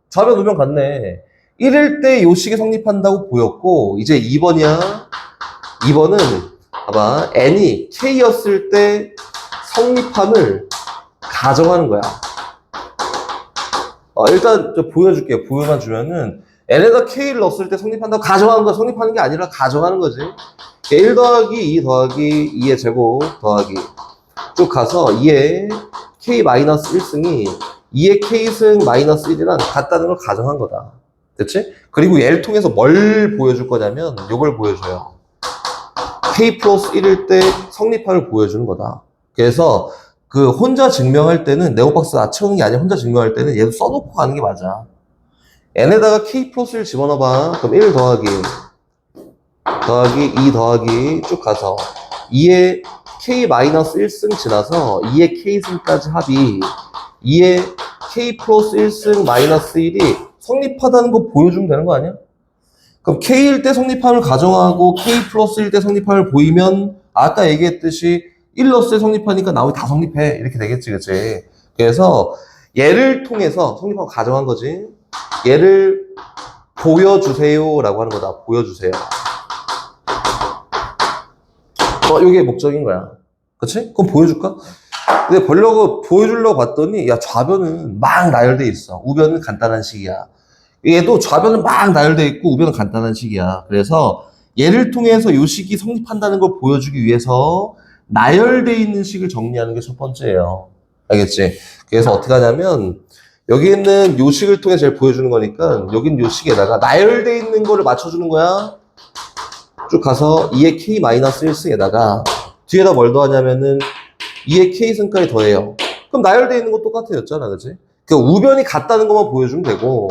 좌변 우변 같네. 1일 때 요 식이 성립한다고 보였고, 이제 2번이야. 2번은 봐봐, n이 k였을 때 성립함을 가정하는 거야. 일단 저 보여줄게요. 보여만 주면은 n에다 k를 넣었을 때 성립한다고 가정하는 거야. 성립하는 게 아니라 가정하는 거지. 1 더하기 2 더하기 2의 제곱 더하기 쭉 가서 2의 k-1승이 2의 k승 마이너스 1이랑 같다는 걸 가정한 거다. 됐지? 그리고 얘를 통해서 뭘 보여줄 거냐면 요걸 보여줘요. k 플러스 1일 때 성립함을 보여주는 거다. 그래서 혼자 증명할 때는 네오박스 다 채우는 게 아니라 혼자 증명할 때는 얘도 써놓고 가는 게 맞아. n에다가 k 플러스를 집어넣어봐. 그럼 1 더하기 2 더하기 쭉 가서 2의 K-1승 지나서 2의 K승까지 합이 2의 K 플러스 1승 마이너스 1이 성립하다는 거 보여주면 되는 거 아니야? 그럼 K일 때 성립함을 가정하고 K 플러스 1 때 성립함을 보이면 아까 얘기했듯이 1 넣었을 때 성립하니까 나머지 다 성립해. 이렇게 되겠지, 그치? 그래서 얘를 통해서 성립함을 가정한 거지. 얘를 보여주세요 라고 하는 거다. 보여주세요. 이게 목적인 거야. 그치? 그럼 보여줄까? 근데 보여주려고 봤더니, 야, 좌변은 막 나열돼 있어. 우변은 간단한 식이야. 얘도 좌변은 막 나열돼 있고, 우변은 간단한 식이야. 그래서 얘를 통해서 이 식이 성립한다는 걸 보여주기 위해서 나열돼 있는 식을 정리하는 게 첫 번째예요. 알겠지? 그래서 어떻게 하냐면, 여기 있는 요 식을 통해 제일 보여주는 거니까, 여긴 요 식에다가 나열돼 있는 거를 맞춰주는 거야. 쭉 가서 2의 K-1승에다가 뒤에다 뭘 더하냐면은 2의 K승까지 더해요. 그럼 나열되어 있는 거 똑같아졌잖아, 그치? 그 우변이 같다는 것만 보여주면 되고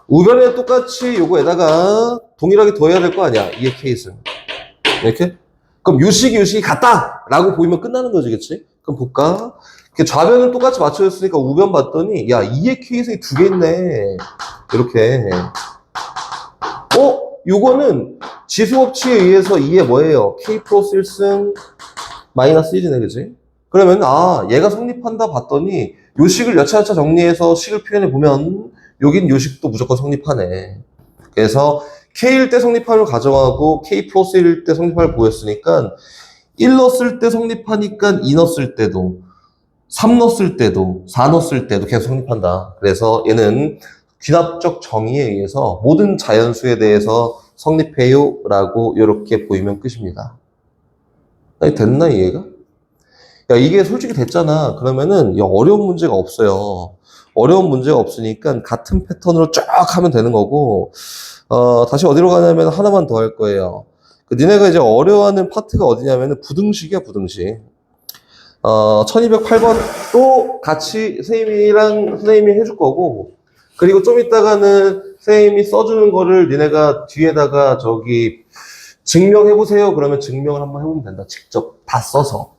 우변에 똑같이 요거에다가 동일하게 더해야 될 거 아니야, 2의 K승. 이렇게? 그럼 요식이 같다! 라고 보이면 끝나는 거지, 그치? 그럼 볼까? 좌변은 똑같이 맞춰졌으니까 우변 봤더니 야, 2의 K승이 두 개 있네. 이렇게. 요거는 지수법칙에 의해서 2의 뭐예요? K 플러스 1승 마이너스 1이네, 그지? 그러면, 얘가 성립한다 봤더니, 요 식을 여차여차 정리해서 식을 표현해 보면, 여긴 요 식도 무조건 성립하네. 그래서, K일 때 성립함을 가정하고, K 플러스 1일 때 성립함을 보였으니까, 1 넣었을 때 성립하니까 2 넣었을 때도, 3 넣었을 때도, 4 넣었을 때도 계속 성립한다. 그래서 얘는, 귀납적 정의에 의해서 모든 자연수에 대해서 성립해요 라고 이렇게 보이면 끝입니다. 아니, 됐나 이해가? 야, 이게 솔직히 됐잖아. 그러면은 어려운 문제가 없어요. 어려운 문제가 없으니까 같은 패턴으로 쫙 하면 되는 거고, 다시 어디로 가냐면 하나만 더 할 거예요. 니네가 이제 어려워하는 파트가 어디냐면은 부등식이야, 부등식. 1208번도 같이 선생님이 해줄 거고, 그리고 좀 이따가는 선생님이 써주는 거를 니네가 뒤에다가 증명해보세요. 그러면 증명을 한번 해보면 된다. 직접 다 써서.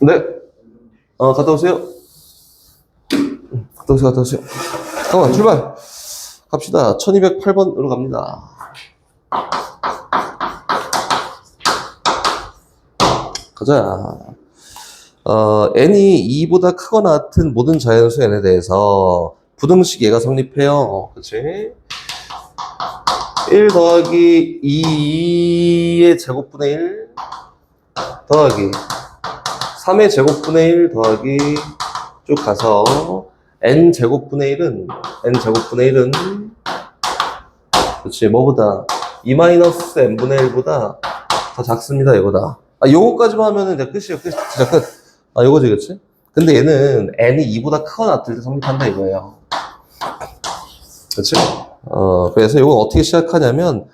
네? 갔다 오세요. 갔다 오세요. 잠깐만, 출발. 갑시다. 1208번으로 갑니다. 가자. n이 2보다 크거나 같은 모든 자연수 n에 대해서 부등식 얘가 성립해요. 그치? 1 더하기 2의 제곱분의 1 더하기 3의 제곱분의 1 더하기 쭉 가서 n 제곱분의 1은 그치? 뭐보다 2-n분의 1보다 더 작습니다. 이거다. 요거까지만 하면은 이제 끝이에요. 진짜 끝. 요거지, 그치? 근데 얘는 n이 2보다 크거나 같을 때 성립한다 이거예요. 그치? 그래서 이거 어떻게 시작하냐면,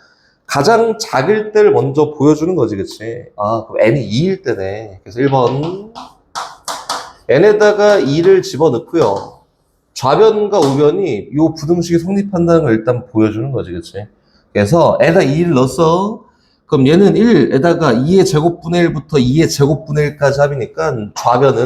가장 작을 때를 먼저 보여주는 거지, 그치? 그럼 n이 2일 때네. 그래서 1번. n에다가 2를 집어넣고요. 좌변과 우변이 이 부등식이 성립한다는 걸 일단 보여주는 거지, 그치? 그래서 n에다 2를 넣었어. 그럼 얘는 1에다가 2의 제곱분의 1부터 2의 제곱분의 1까지 합이니까 좌변은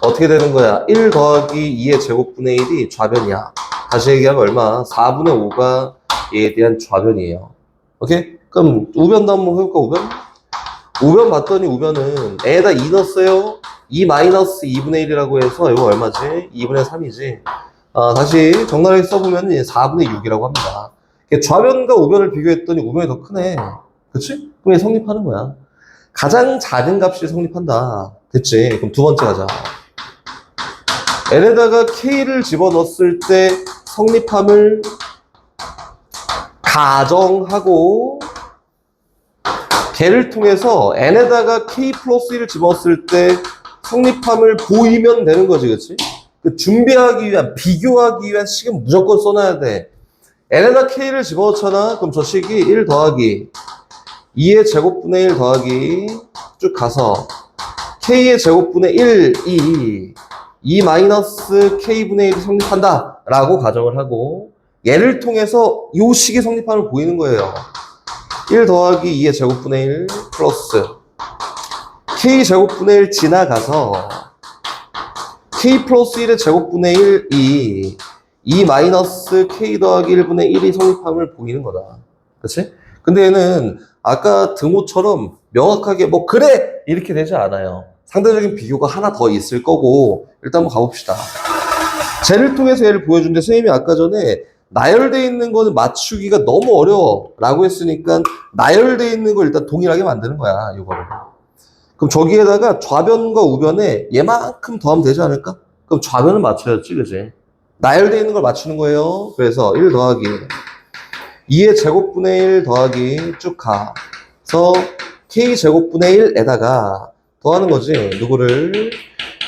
어떻게 되는 거야? 1 더하기 2의 제곱분의 1이 좌변이야. 다시 얘기하면 얼마? 4분의 5가 얘에 대한 좌변이에요. 오케이? 그럼 우변도 한번 해볼까, 우변? 우변 봤더니 우변은 애에다 2 넣었어요. 2 마이너스 2분의 1이라고 해서 이거 얼마지? 2분의 3이지. 다시 적나라하게 써보면 4분의 6이라고 합니다. 좌변과 우변을 비교했더니 우변이 더 크네. 그치? 그럼 얘 성립하는 거야. 가장 작은 값이 성립한다. 됐지? 그럼 두 번째 가자. n에다가 k를 집어넣었을 때 성립함을 가정하고 걔를 통해서 n에다가 k 플러스 1을 집어넣었을 때 성립함을 보이면 되는 거지, 그치? 준비하기 위한, 비교하기 위한 식은 무조건 써놔야 돼. n에다 k를 집어넣잖아. 그럼 저 식이 1 더하기 2의 제곱분의 1 더하기 쭉 가서 k의 제곱분의 1, 2 마이너스 k분의 1이 성립한다 라고 가정을 하고 얘를 통해서 요 식이 성립함을 보이는 거예요. 1 더하기 2의 제곱분의 1 플러스 K제곱분의 1 지나가서 K 플러스 1의 제곱분의 1이 2 마이너스 K 더하기 1분의 1이 성립함을 보이는 거다. 그치? 근데 얘는 아까 등호처럼 명확하게 뭐 그래! 이렇게 되지 않아요. 상대적인 비교가 하나 더 있을 거고 일단 한번 가봅시다. 쟤를 통해서 얘를 보여준데 선생님이 아까 전에 나열되어 있는 거는 맞추기가 너무 어려워 라고 했으니까 나열되어 있는 걸 일단 동일하게 만드는 거야. 이거를. 그럼 저기에다가 좌변과 우변에 얘만큼 더하면 되지 않을까? 그럼 좌변을 맞춰야지, 그지? 나열되어 있는 걸 맞추는 거예요. 그래서 1 더하기 2의 제곱분의 1 더하기 쭉 가서 K제곱분의 1에다가 더하는 거지. 누구를?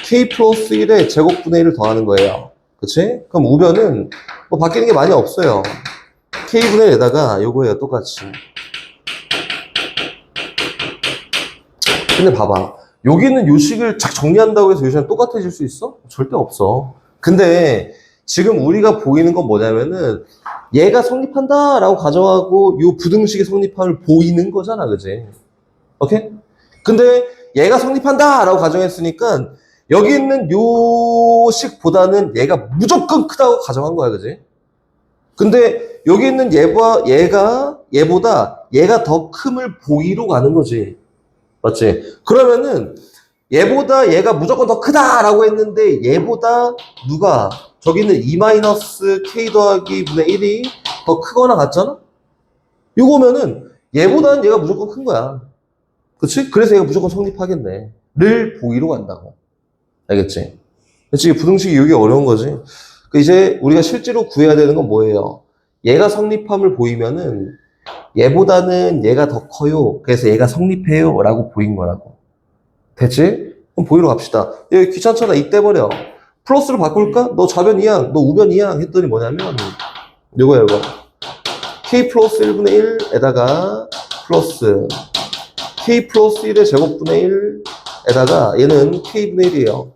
K 플러스 1의 제곱분의 1을 더하는 거예요. 그치? 그럼 우변은 뭐 바뀌는 게 많이 없어요. K분의 1에다가 요거예요. 똑같이. 근데 봐봐. 여기 있는 요식을 착 정리한다고 해서 요식은 똑같아질 수 있어? 절대 없어. 근데 지금 우리가 보이는 건 뭐냐면은 얘가 성립한다 라고 가정하고 요 부등식의 성립함을 보이는 거잖아. 그지? 오케이? 근데 얘가 성립한다 라고 가정했으니까 여기 있는 요식보다는 얘가 무조건 크다고 가정한 거야. 그지? 근데 여기 있는 얘보다 얘가 더 큼을 보이로 가는 거지. 맞지? 그러면은 얘보다 얘가 무조건 더 크다라고 했는데 얘보다 누가 저기 있는 2-k 더하기 분의 1이 더 크거나 같잖아? 이거면은 얘보다는 얘가 무조건 큰 거야. 그치? 그래서 얘가 무조건 성립하겠네. 를 보기로 간다고. 알겠지? 그치? 부등식이 이게 어려운 거지. 이제 우리가 실제로 구해야 되는 건 뭐예요? 얘가 성립함을 보이면은 얘보다는 얘가 더 커요. 그래서 얘가 성립해요. 라고 보인 거라고. 됐지? 그럼 보이러 갑시다. 여기 귀찮잖아. 이때 버려. 플러스로 바꿀까? 너 좌변 이항, 너 우변 이항 했더니 뭐냐면 이거야, 이거. K 플러스 1분의 1에다가 플러스 K 플러스 1의 제곱분의 1에다가 얘는 K분의 1이에요.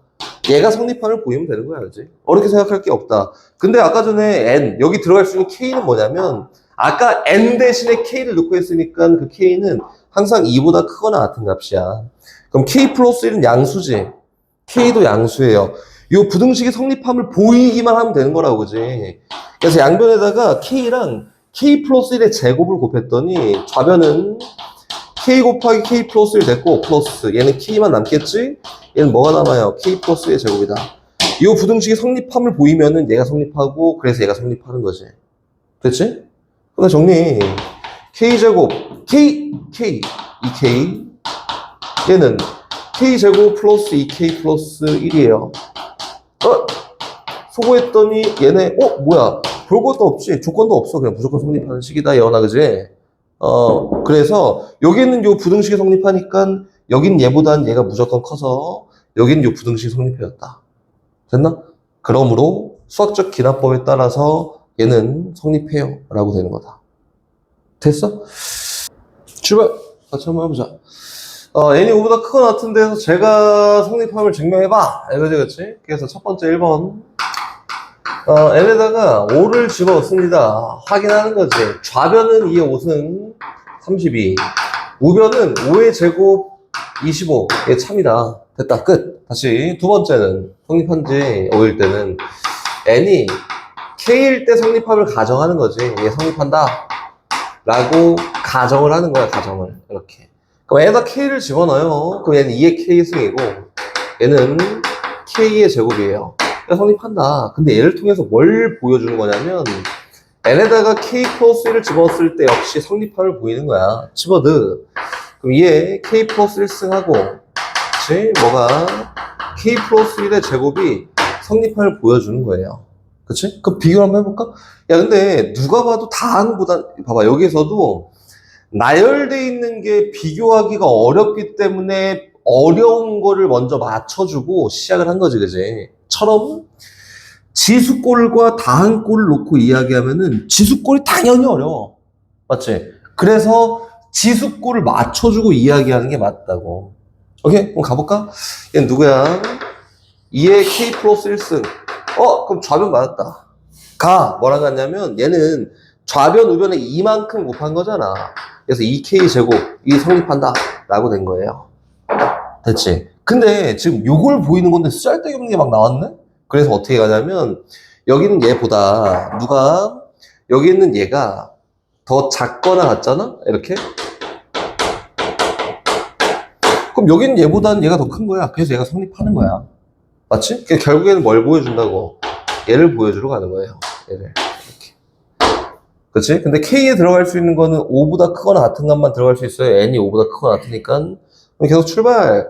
얘가 성립함을 보이면 되는 거야, 그지? 어렵게 생각할 게 없다. 근데 아까 전에 N, 여기 들어갈 수 있는 K는 뭐냐면 아까 N 대신에 K를 넣고 했으니까 그 K는 항상 2보다 크거나 같은 값이야. 그럼 K 플러스 1은 양수지. K도 양수예요. 이 부등식이 성립함을 보이기만 하면 되는 거라고, 그지? 그래서 양변에다가 K랑 K 플러스 1의 제곱을 곱했더니 좌변은 K 곱하기 K 플러스 1 됐고 플러스 얘는 K만 남겠지? 얘는 뭐가 남아요? K 플러스 1의 제곱이다. 이 부등식이 성립함을 보이면은 얘가 성립하고 그래서 얘가 성립하는 거지. 됐지? 그럼 정리. K제곱 K 2K 얘는 K제곱 플러스 2K 플러스 1이에요. 소거했더니 얘네 뭐야 볼 것도 없지 조건도 없어 그냥 무조건 성립하는 식이다 예언아 그지? 그래서 여기 있는 요 부등식이 성립하니까 여긴 얘보단 얘가 무조건 커서 여긴 요 부등식이 성립해졌다. 됐나? 그러므로 수학적 기납법에 따라서 얘는 성립해요 라고 되는 거다. 됐어? 출발! 같이 한번 해보자. n이 5보다 크거나 같은 데서 제가 성립함을 증명해봐. 이거지, 그치? 그래서 첫 번째 1번. n에다가 5를 집어넣습니다. 확인하는 거지. 좌변은 2의 5승 32. 우변은 5의 제곱 25. 얘 참이다. 됐다. 끝. 다시 두 번째는 성립한지 5일 때는 n이 k일 때 성립함을 가정하는 거지. 얘 성립한다. 라고 가정을 하는 거야, 가정을. 이렇게. 그럼 얘에다 k를 집어넣어요. 그럼 얘는 2의 k승이고 얘는 k의 제곱이에요. 그러니까 성립한다. 근데 얘를 통해서 뭘 보여주는 거냐면 n에다가 k 플러스 1을 집어넣었을 때 역시 성립함을 보이는 거야. 집어넣어. 그럼 얘 k 플러스 1승하고 그치? 뭐가 k 플러스 1의 제곱이 성립함을 보여주는 거예요. 그치? 그럼 비교를 한번 해볼까? 야 근데 누가 봐도 다 아는 보다 봐봐 여기서도 나열돼 있는 게 비교하기가 어렵기 때문에 어려운 거를 먼저 맞춰주고 시작을 한 거지, 그지? 처럼 지수꼴과 다항꼴을 놓고 이야기하면은 지수꼴이 당연히 어려워. 맞지? 그래서 지수꼴을 맞춰주고 이야기하는 게 맞다고. 오케이? 그럼 가볼까? 얘는 누구야? 2의 K 플러스 1승. 그럼 좌변 맞았다. 뭐랑 같냐면 얘는 좌변, 우변에 2만큼 곱한 거잖아. 그래서 2K 제곱이 성립한다 라고 된 거예요. 됐지? 근데 지금 요걸 보이는 건데 쓰잘데기 없는 게 막 나왔네? 그래서 어떻게 가냐면 여기는 얘보다 여기 있는 얘가 더 작거나 같잖아? 이렇게? 그럼 여기는 얘보다는 얘가 더 큰 거야. 그래서 얘가 성립하는 거야. 맞지? 그러니까 결국에는 뭘 보여준다고? 얘를 보여주러 가는 거예요. 얘를. 이렇게. 그치? 근데 K에 들어갈 수 있는 거는 5보다 크거나 같은 값만 들어갈 수 있어요. N이 5보다 크거나 같으니까. 그럼 계속 출발.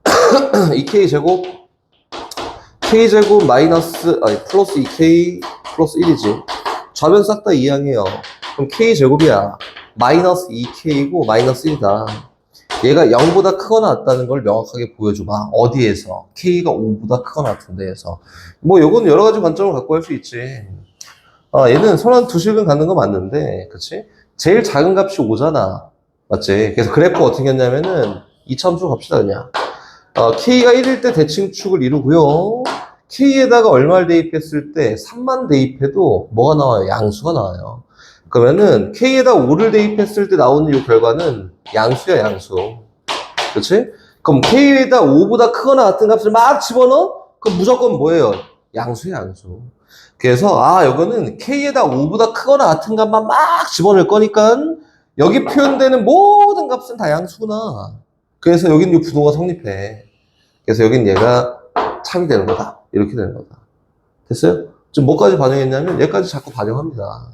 2K 제곱, K 제곱 플러스 2K 플러스 1이지. 좌변 싹 다 이항해요. 그럼 K 제곱이야. 마이너스 2K이고 마이너스 1이다. 얘가 0보다 크거나 같다는 걸 명확하게 보여줘봐. 어디에서? K가 5보다 크거나 같은 데에서. 뭐 요건 여러 가지 관점을 갖고 할 수 있지. 얘는 선한 두 식은 갖는 거 맞는데, 그치? 제일 작은 값이 5잖아. 맞지? 그래서 그래프 어떻게 했냐면은 이차함수 갑시다 그냥. K가 1일 때 대칭축을 이루고요. K에다가 얼마를 대입했을 때 3만 대입해도 뭐가 나와요? 양수가 나와요. 그러면은 K에다 5를 대입했을 때 나오는 이 결과는 양수야, 양수. 그렇지? 그럼 K에다 5보다 크거나 같은 값을 막 집어넣어? 그럼 무조건 뭐예요? 양수야, 양수. 그래서 이거는 K에다 5보다 크거나 같은 값만 막 집어넣을 거니까 여기 표현되는 모든 값은 다 양수구나. 그래서 여기는 이 부동가 성립해. 그래서 여긴 얘가 참이 되는 거다. 이렇게 되는 거다. 됐어요? 지금 뭐까지 반영했냐면 얘까지 자꾸 반영합니다.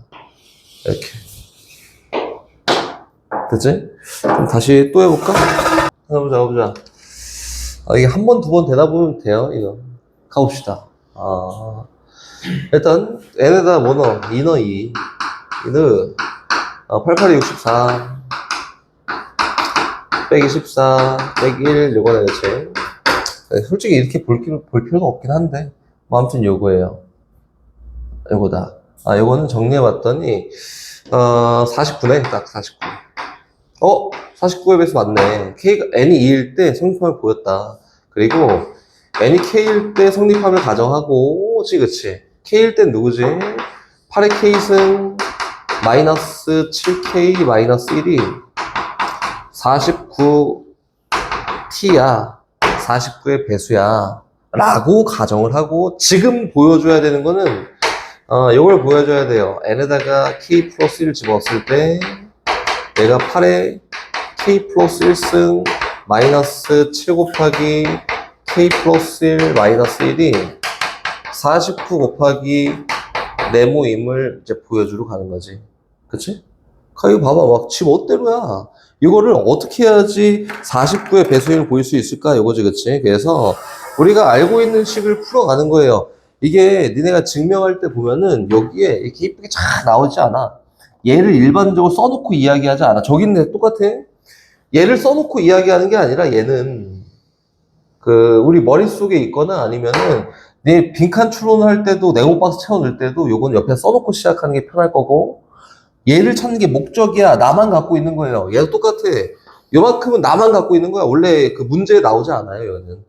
이렇게. 됐지? 그럼 다시 또 해볼까? 해보자. 이게 한 번, 두 번 되다 보면 돼요, 이거. 가봅시다. 일단, n에다 뭐 넣어? 2 넣어, 2. 2는, 88이 64. 빼기 14, 빼기 1, 요거네, 그치? 솔직히 이렇게 볼 필요도 없긴 한데, 뭐, 아무튼 요거예요. 요거다. 요거는 정리해봤더니, 49네, 딱 49. 49에 비해서 맞네. K가, N이 2일 때 성립함을 보였다. 그리고, N이 K일 때 성립함을 가정하고, 그치? K일 땐 누구지? 8의 K승, 마이너스 7K, 마이너스 1이 49T야. 49의 배수야. 라고 가정을 하고, 지금 보여줘야 되는 거는, 요걸 보여줘야 돼요. N에다가 K 플러스 1 집어넣었을 때, 얘가 8에 K 플러스 1승 마이너스 7 곱하기 K 플러스 1 마이너스 1이 49 곱하기 네모임을 이제 보여주러 가는 거지. 그치? 이거 봐봐. 막 지 멋대로야. 이거를 어떻게 해야지 49의 배수임을 보일 수 있을까? 이거지, 그치? 그래서 우리가 알고 있는 식을 풀어가는 거예요. 이게 니네가 증명할 때 보면은 여기에 이렇게 이쁘게 쫙 나오지 않아. 얘를 일반적으로 써놓고 이야기하지 않아. 저기는 똑같아. 얘를 써놓고 이야기하는 게 아니라 얘는 우리 머릿속에 있거나 아니면은 내 빈칸 추론할 때도 네모박스 채워넣을 때도 요건 옆에 써놓고 시작하는 게 편할 거고 얘를 찾는 게 목적이야. 나만 갖고 있는 거예요. 얘도 똑같아. 요만큼은 나만 갖고 있는 거야. 원래 그 문제에 나오지 않아요. 얘는.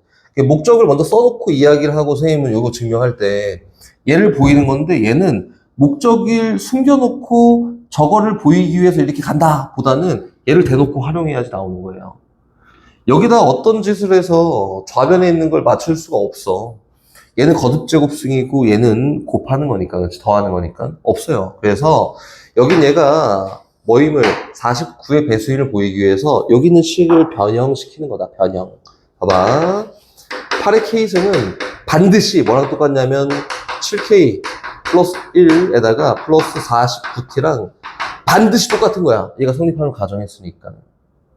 목적을 먼저 써놓고 이야기를 하고 선생님은 요거 증명할 때 얘를 보이는 건데 얘는 목적을 숨겨놓고 저거를 보이기 위해서 이렇게 간다 보다는 얘를 대놓고 활용해야지 나오는 거예요. 여기다 어떤 짓을 해서 좌변에 있는 걸 맞출 수가 없어. 얘는 거듭제곱승이고 얘는 곱하는 거니까, 그렇지? 더하는 거니까 없어요. 그래서 여긴 얘가 모임을 49의 배수인을 보이기 위해서 여기 있는 식을 변형시키는 거다. 변형. 봐봐. 8의 K승은 반드시 뭐랑 똑같냐면 7K 플러스 1에다가 플러스 49T랑 반드시 똑같은 거야. 얘가 성립함을 가정했으니까.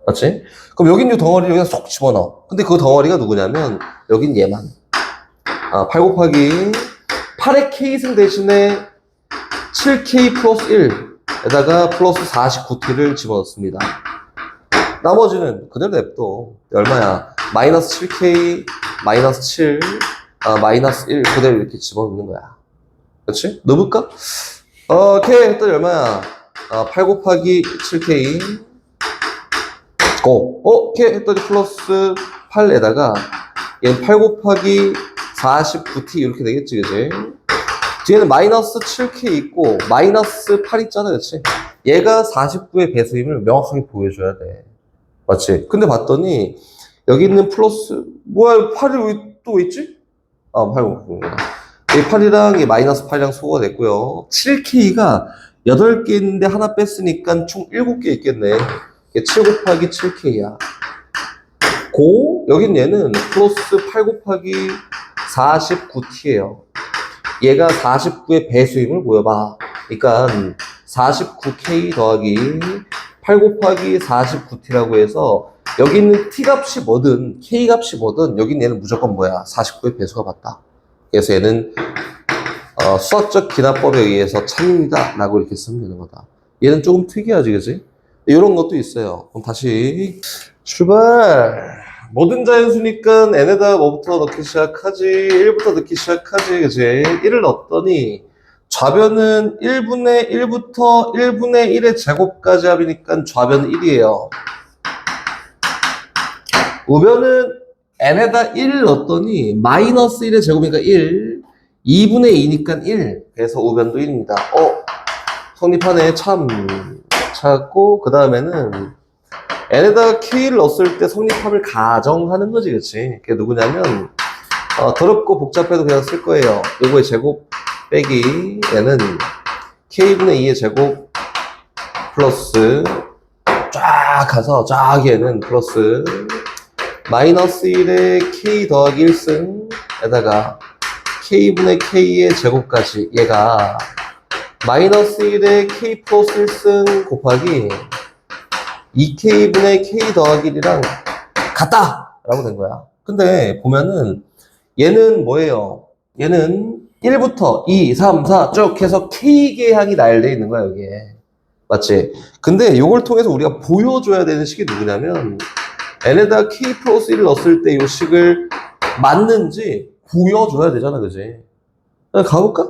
맞지? 그럼 여긴 이 덩어리를 여기다 쏙 집어넣어. 근데 그 덩어리가 누구냐면 여긴 얘만. 8 곱하기 8의 K승 대신에 7K 플러스 1에다가 플러스 49T를 집어넣습니다. 나머지는 그대로 냅둬. 얼마야? 마이너스 7K, 마이너스 7, 마이너스 1 그대로 이렇게 집어넣는 거야. 그렇지? 넣어볼까? 오케이. 했더니 얼마야? 8 곱하기 7K 오케이. 했더니 플러스 8에다가 얘는 8 곱하기 49T 이렇게 되겠지, 그치? 뒤에는 마이너스 7K 있고 마이너스 8 있잖아, 그치? 얘가 49의 배수임을 명확하게 보여줘야 돼. 맞지? 근데 봤더니 여기 있는 플러스 뭐야 8이 또 있지? 아 8, 이 8이랑 이 마이너스 8이랑 소거가 됐고요. 7K가 8개 있는데 하나 뺐으니까 총 7개 있겠네. 7 곱하기 7K야. 여긴 얘는 플러스 8 곱하기 49T예요. 얘가 49의 배수임을 보여봐. 그러니까 49K 더하기 8 곱하기 49T라고 해서 여기 있는 T 값이 뭐든 K 값이 뭐든 여긴 얘는 무조건 뭐야? 49의 배수가 맞다. 그래서 얘는 수학적 기납법에 의해서 참입니다 라고 이렇게 쓰면 되는 거다. 얘는 조금 특이하지, 그지? 이런 것도 있어요. 그럼 다시 출발. 모든 자연수니까 n에다 뭐부터 넣기 시작하지? 1부터 넣기 시작하지, 그지? 1을 넣었더니 좌변은 1분의 1부터 1분의 1의 제곱까지 합이니까 좌변은 1이에요. 우변은 n에다 1을 넣었더니 마이너스 1의 제곱이니까 1, 2분의 2니까 1. 그래서 우변도 1입니다. 성립하네. 참 찾고 그 다음에는 n에다가 k를 넣었을 때 성립함을 가정하는 거지, 그치? 그게 누구냐면 더럽고 복잡해도 그냥 쓸 거예요. 요거의 제곱 빼기 얘는 k분의 2의 제곱 플러스 쫙 가서 쫙 얘는 플러스 마이너스 1의 k 더하기 1승에다가 k분의 k의 제곱까지 얘가 마이너스 1의 k 플러스 1승 곱하기 2k분의 k 더하기 1이랑 같다! 라고 된 거야. 근데 보면은 얘는 뭐예요? 얘는 1부터 2, 3, 4 쭉 해서 k계항이 나열되어 있는 거야, 여기에. 맞지? 근데 이걸 통해서 우리가 보여줘야 되는 식이 누구냐면 n에다 k 플러스 1을 넣었을 때 이 식을 맞는지 보여줘야 되잖아, 그지? 가볼까?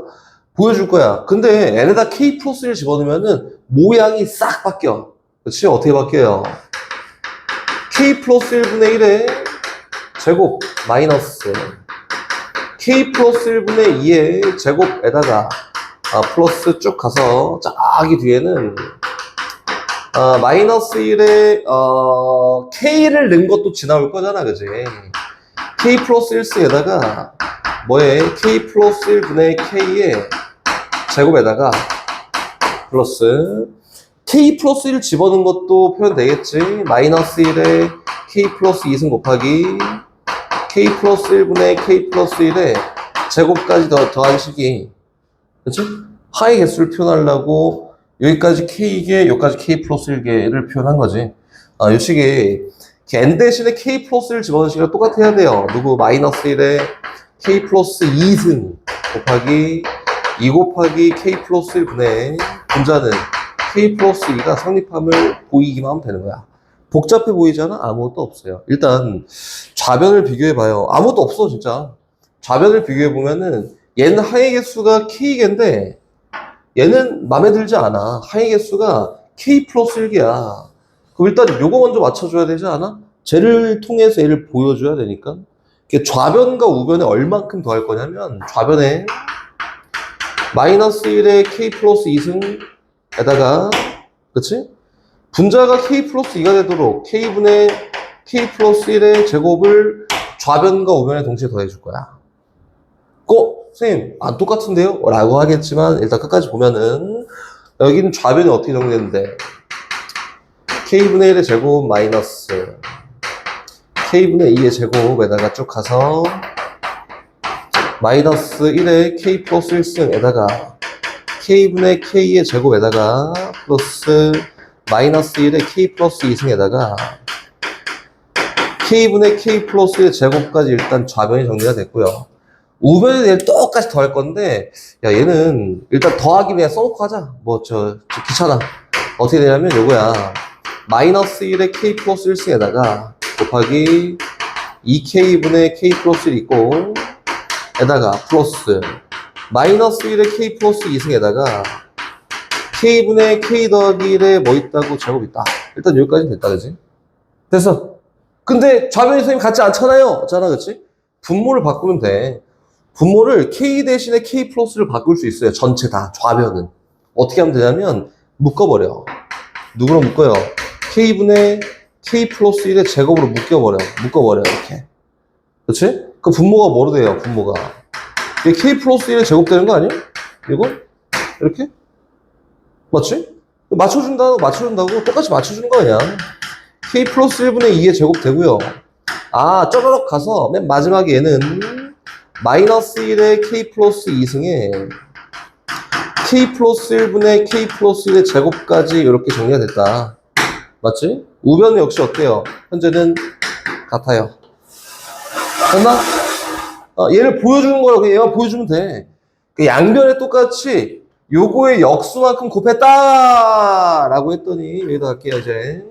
보여줄 거야. 근데 n에다 k 플러스 1을 집어넣으면은 모양이 싹 바뀌어. 그치? 어떻게 바뀌어요? k 플러스 1분의 1의 제곱 마이너스 k 플러스 1분의 2의 제곱에다가 플러스 쭉 가서 쫙이 뒤에는 마이너스 1에 k를 넣은 것도 지나올 거잖아, 그지? k 플러스 1승에다가 뭐에 k 플러스 1분의 k의 제곱에다가 플러스 k 플러스 1 집어넣은 것도 표현되겠지? 마이너스 1에 k 플러스 2승 곱하기 k 플러스 1분의 k 플러스 1의 제곱까지 더한 식이, 그치? 하의 개수를 표현하려고 여기까지 k개, 여기까지 k 플러스 1개를 표현한 거지. 이 식이 n 대신에 k 플러스 1 집어넣은 식이랑 똑같아야 돼요. 누구? 마이너스 1에 k 플러스 2승 곱하기 2 곱하기 k 플러스 1분의 분자는 k 플러스 2가 성립함을 보이기만 하면 되는 거야. 복잡해 보이잖아? 아무것도 없어요. 일단 좌변을 비교해봐요. 아무것도 없어, 진짜. 좌변을 비교해보면은 얘는 하의 개수가 k개인데 얘는 마음에 들지 않아. 하의 개수가 k 플러스 1개야. 그럼 일단 요거 먼저 맞춰줘야 되지 않아? 쟤를 통해서 얘를 보여줘야 되니까. 좌변과 우변에 얼만큼 더할 거냐면 좌변에 마이너스 1의 k 플러스 2승에다가 그치? 분자가 k 플러스 2가 되도록 k분의 k 플러스 1의 제곱을 좌변과 우변에 동시에 더해줄 거야. 선생님, 안 똑같은데요? 라고 하겠지만 일단 끝까지 보면은 여기는 좌변이 어떻게 정리되는데 k분의 1의 제곱 마이너스 k분의 2의 제곱에다가 쭉 가서 마이너스 1의 k 플러스 1승에다가 k분의 k의 제곱에다가 플러스 마이너스 1의 k 플러스 2승에다가 k분의 k 플러스 1의 제곱까지 일단 좌변이 정리가 됐고요. 우변에 얘를 똑같이 더할 건데 야 얘는 일단 더하기 그냥 써놓고 하자. 귀찮아. 어떻게 되냐면 요거야. 마이너스 1의 k 플러스 1승에다가 곱하기 2k분의 k 플러스 1 있고 에다가 플러스 마이너스 1의 k 플러스 2승에다가 k분의 k 더하기 1에 뭐 있다고 제곱 있다. 일단 여기까지는 됐다, 그지? 됐어. 근데 좌변이 선생님 같지 않잖아요. 그치? 분모를 바꾸면 돼. 분모를 k 대신에 k 플러스를 바꿀 수 있어요. 전체 다, 좌변은. 어떻게 하면 되냐면 묶어버려. 누구로 묶어요? K분의 K 플러스 1의 제곱으로 묶어버려, 이렇게. 그치? 그 분모가 뭐로 돼요, 분모가? 이게 K 플러스 1의 제곱 되는 거 아니야? 이거? 이렇게? 맞지? 맞춰준다고 똑같이 맞춰주는 거 아니야? K 플러스 1분의 2의 제곱 되고요. 아, 쪼르륵 가서 맨 마지막에 얘는 마이너스 1의 K 플러스 2승에 K 플러스 1분의 K 플러스 1의 제곱까지 이렇게 정리가 됐다. 맞지? 우변은 역시 어때요? 현재는 같아요. 됐나? 얘를 보여주는 거라고 얘만 보여주면 돼. 그 양변에 똑같이 요거의 역수만큼 곱했다! 라고 했더니 여기다 갈게요, 이제.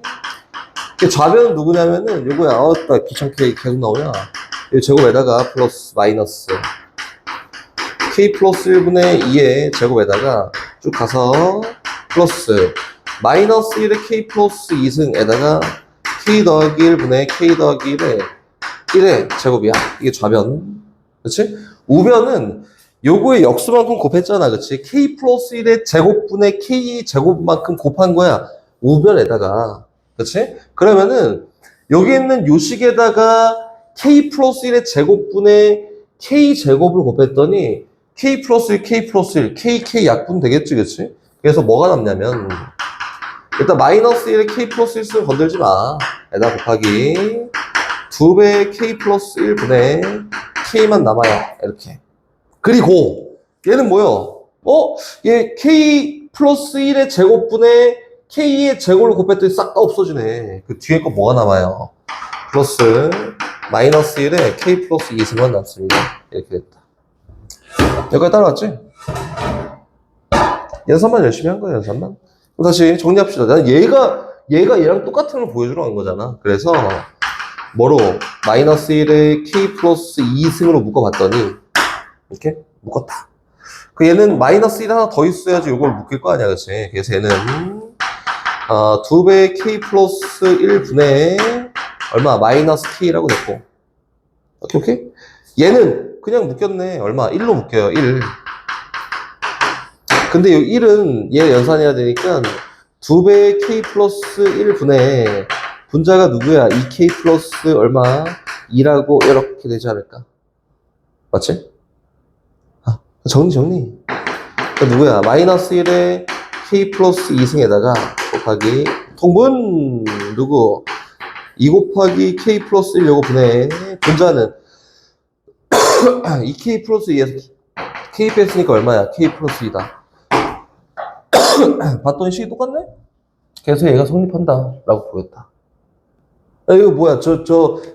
좌변은 누구냐면은 요거야. 나 귀찮게 계속 나오냐. 이 제곱에다가 플러스 마이너스 K 플러스 1분의 2의 제곱에다가 쭉 가서 플러스 마이너스 1의 K 플러스 2승에다가 K 더하기 1분의 K 더하기 1의 제곱이야. 이게 좌변. 그치? 우변은 요거의 역수만큼 곱했잖아. 그치? K 플러스 1의 제곱분의 K 제곱만큼 곱한 거야. 우변에다가. 그치? 그러면은 여기 있는 요식에다가 K 플러스 1의 제곱분의 K 제곱을 곱했더니 K 플러스 1, K 플러스 1, K 약분 되겠지, 그치? 그래서 뭐가 남냐면 일단 마이너스 1의 K 플러스 1을 건들지 마. 에다 곱하기 2배의 K 플러스 1분의 K만 남아요. 이렇게. 그리고 얘는 뭐요? 얘 K 플러스 1의 제곱분의 K의 제곱을 곱했더니 싹 다 없어지네. 그 뒤에 거 뭐가 남아요? 플러스 마이너스 1에 K 플러스 2승만 남습니다. 이렇게 됐다. 여기까지 따라왔지? 연산만 열심히 한 거야, 연산만. 다시 정리합시다. 난 얘가 얘랑 똑같은 걸 보여주러 간 거잖아. 그래서 뭐로? 마이너스 1에 K 플러스 2승으로 묶어봤더니 이렇게 묶었다. 그 얘는 마이너스 1 하나 더 있어야지 이걸 묶일 거 아니야, 그치? 그래서 얘는 2배의 K 플러스 1분의 얼마? 마이너스 K라고 됐고. 오케이? 얘는 그냥 묶였네. 얼마? 1로 묶여요. 1. 근데 이 1은 얘 연산해야 되니까 2배의 K 플러스 1분의 분자가 누구야? 2K 플러스 얼마? 2라고 이렇게 되지 않을까? 맞지? 정리. 그러니까 누구야? 마이너스 1에 K 플러스 2승에다가 곱하기 통분 누구? 2 곱하기 K 플러스 1 요거 분의 분자는 2K 플러스 2에서 K 뺐으니까 얼마야? K 플러스 2다. 봤더니 식이 똑같네? 그래서 얘가 성립한다 라고 보였다. 이거 뭐야?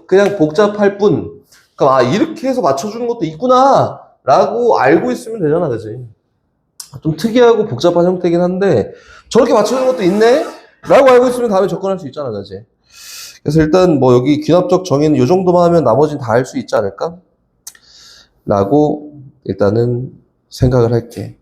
그냥 복잡할 뿐. 그럼 이렇게 해서 맞춰주는 것도 있구나 라고 알고 있으면 되잖아, 그지? 좀 특이하고 복잡한 형태긴 한데 저렇게 맞춰주는 것도 있네? 라고 알고 있으면 다음에 접근할 수 있잖아, 그지? 그래서 일단 뭐 여기 귀납적 정의는 이 정도만 하면 나머지는 다 할 수 있지 않을까? 라고 일단은 생각을 할게.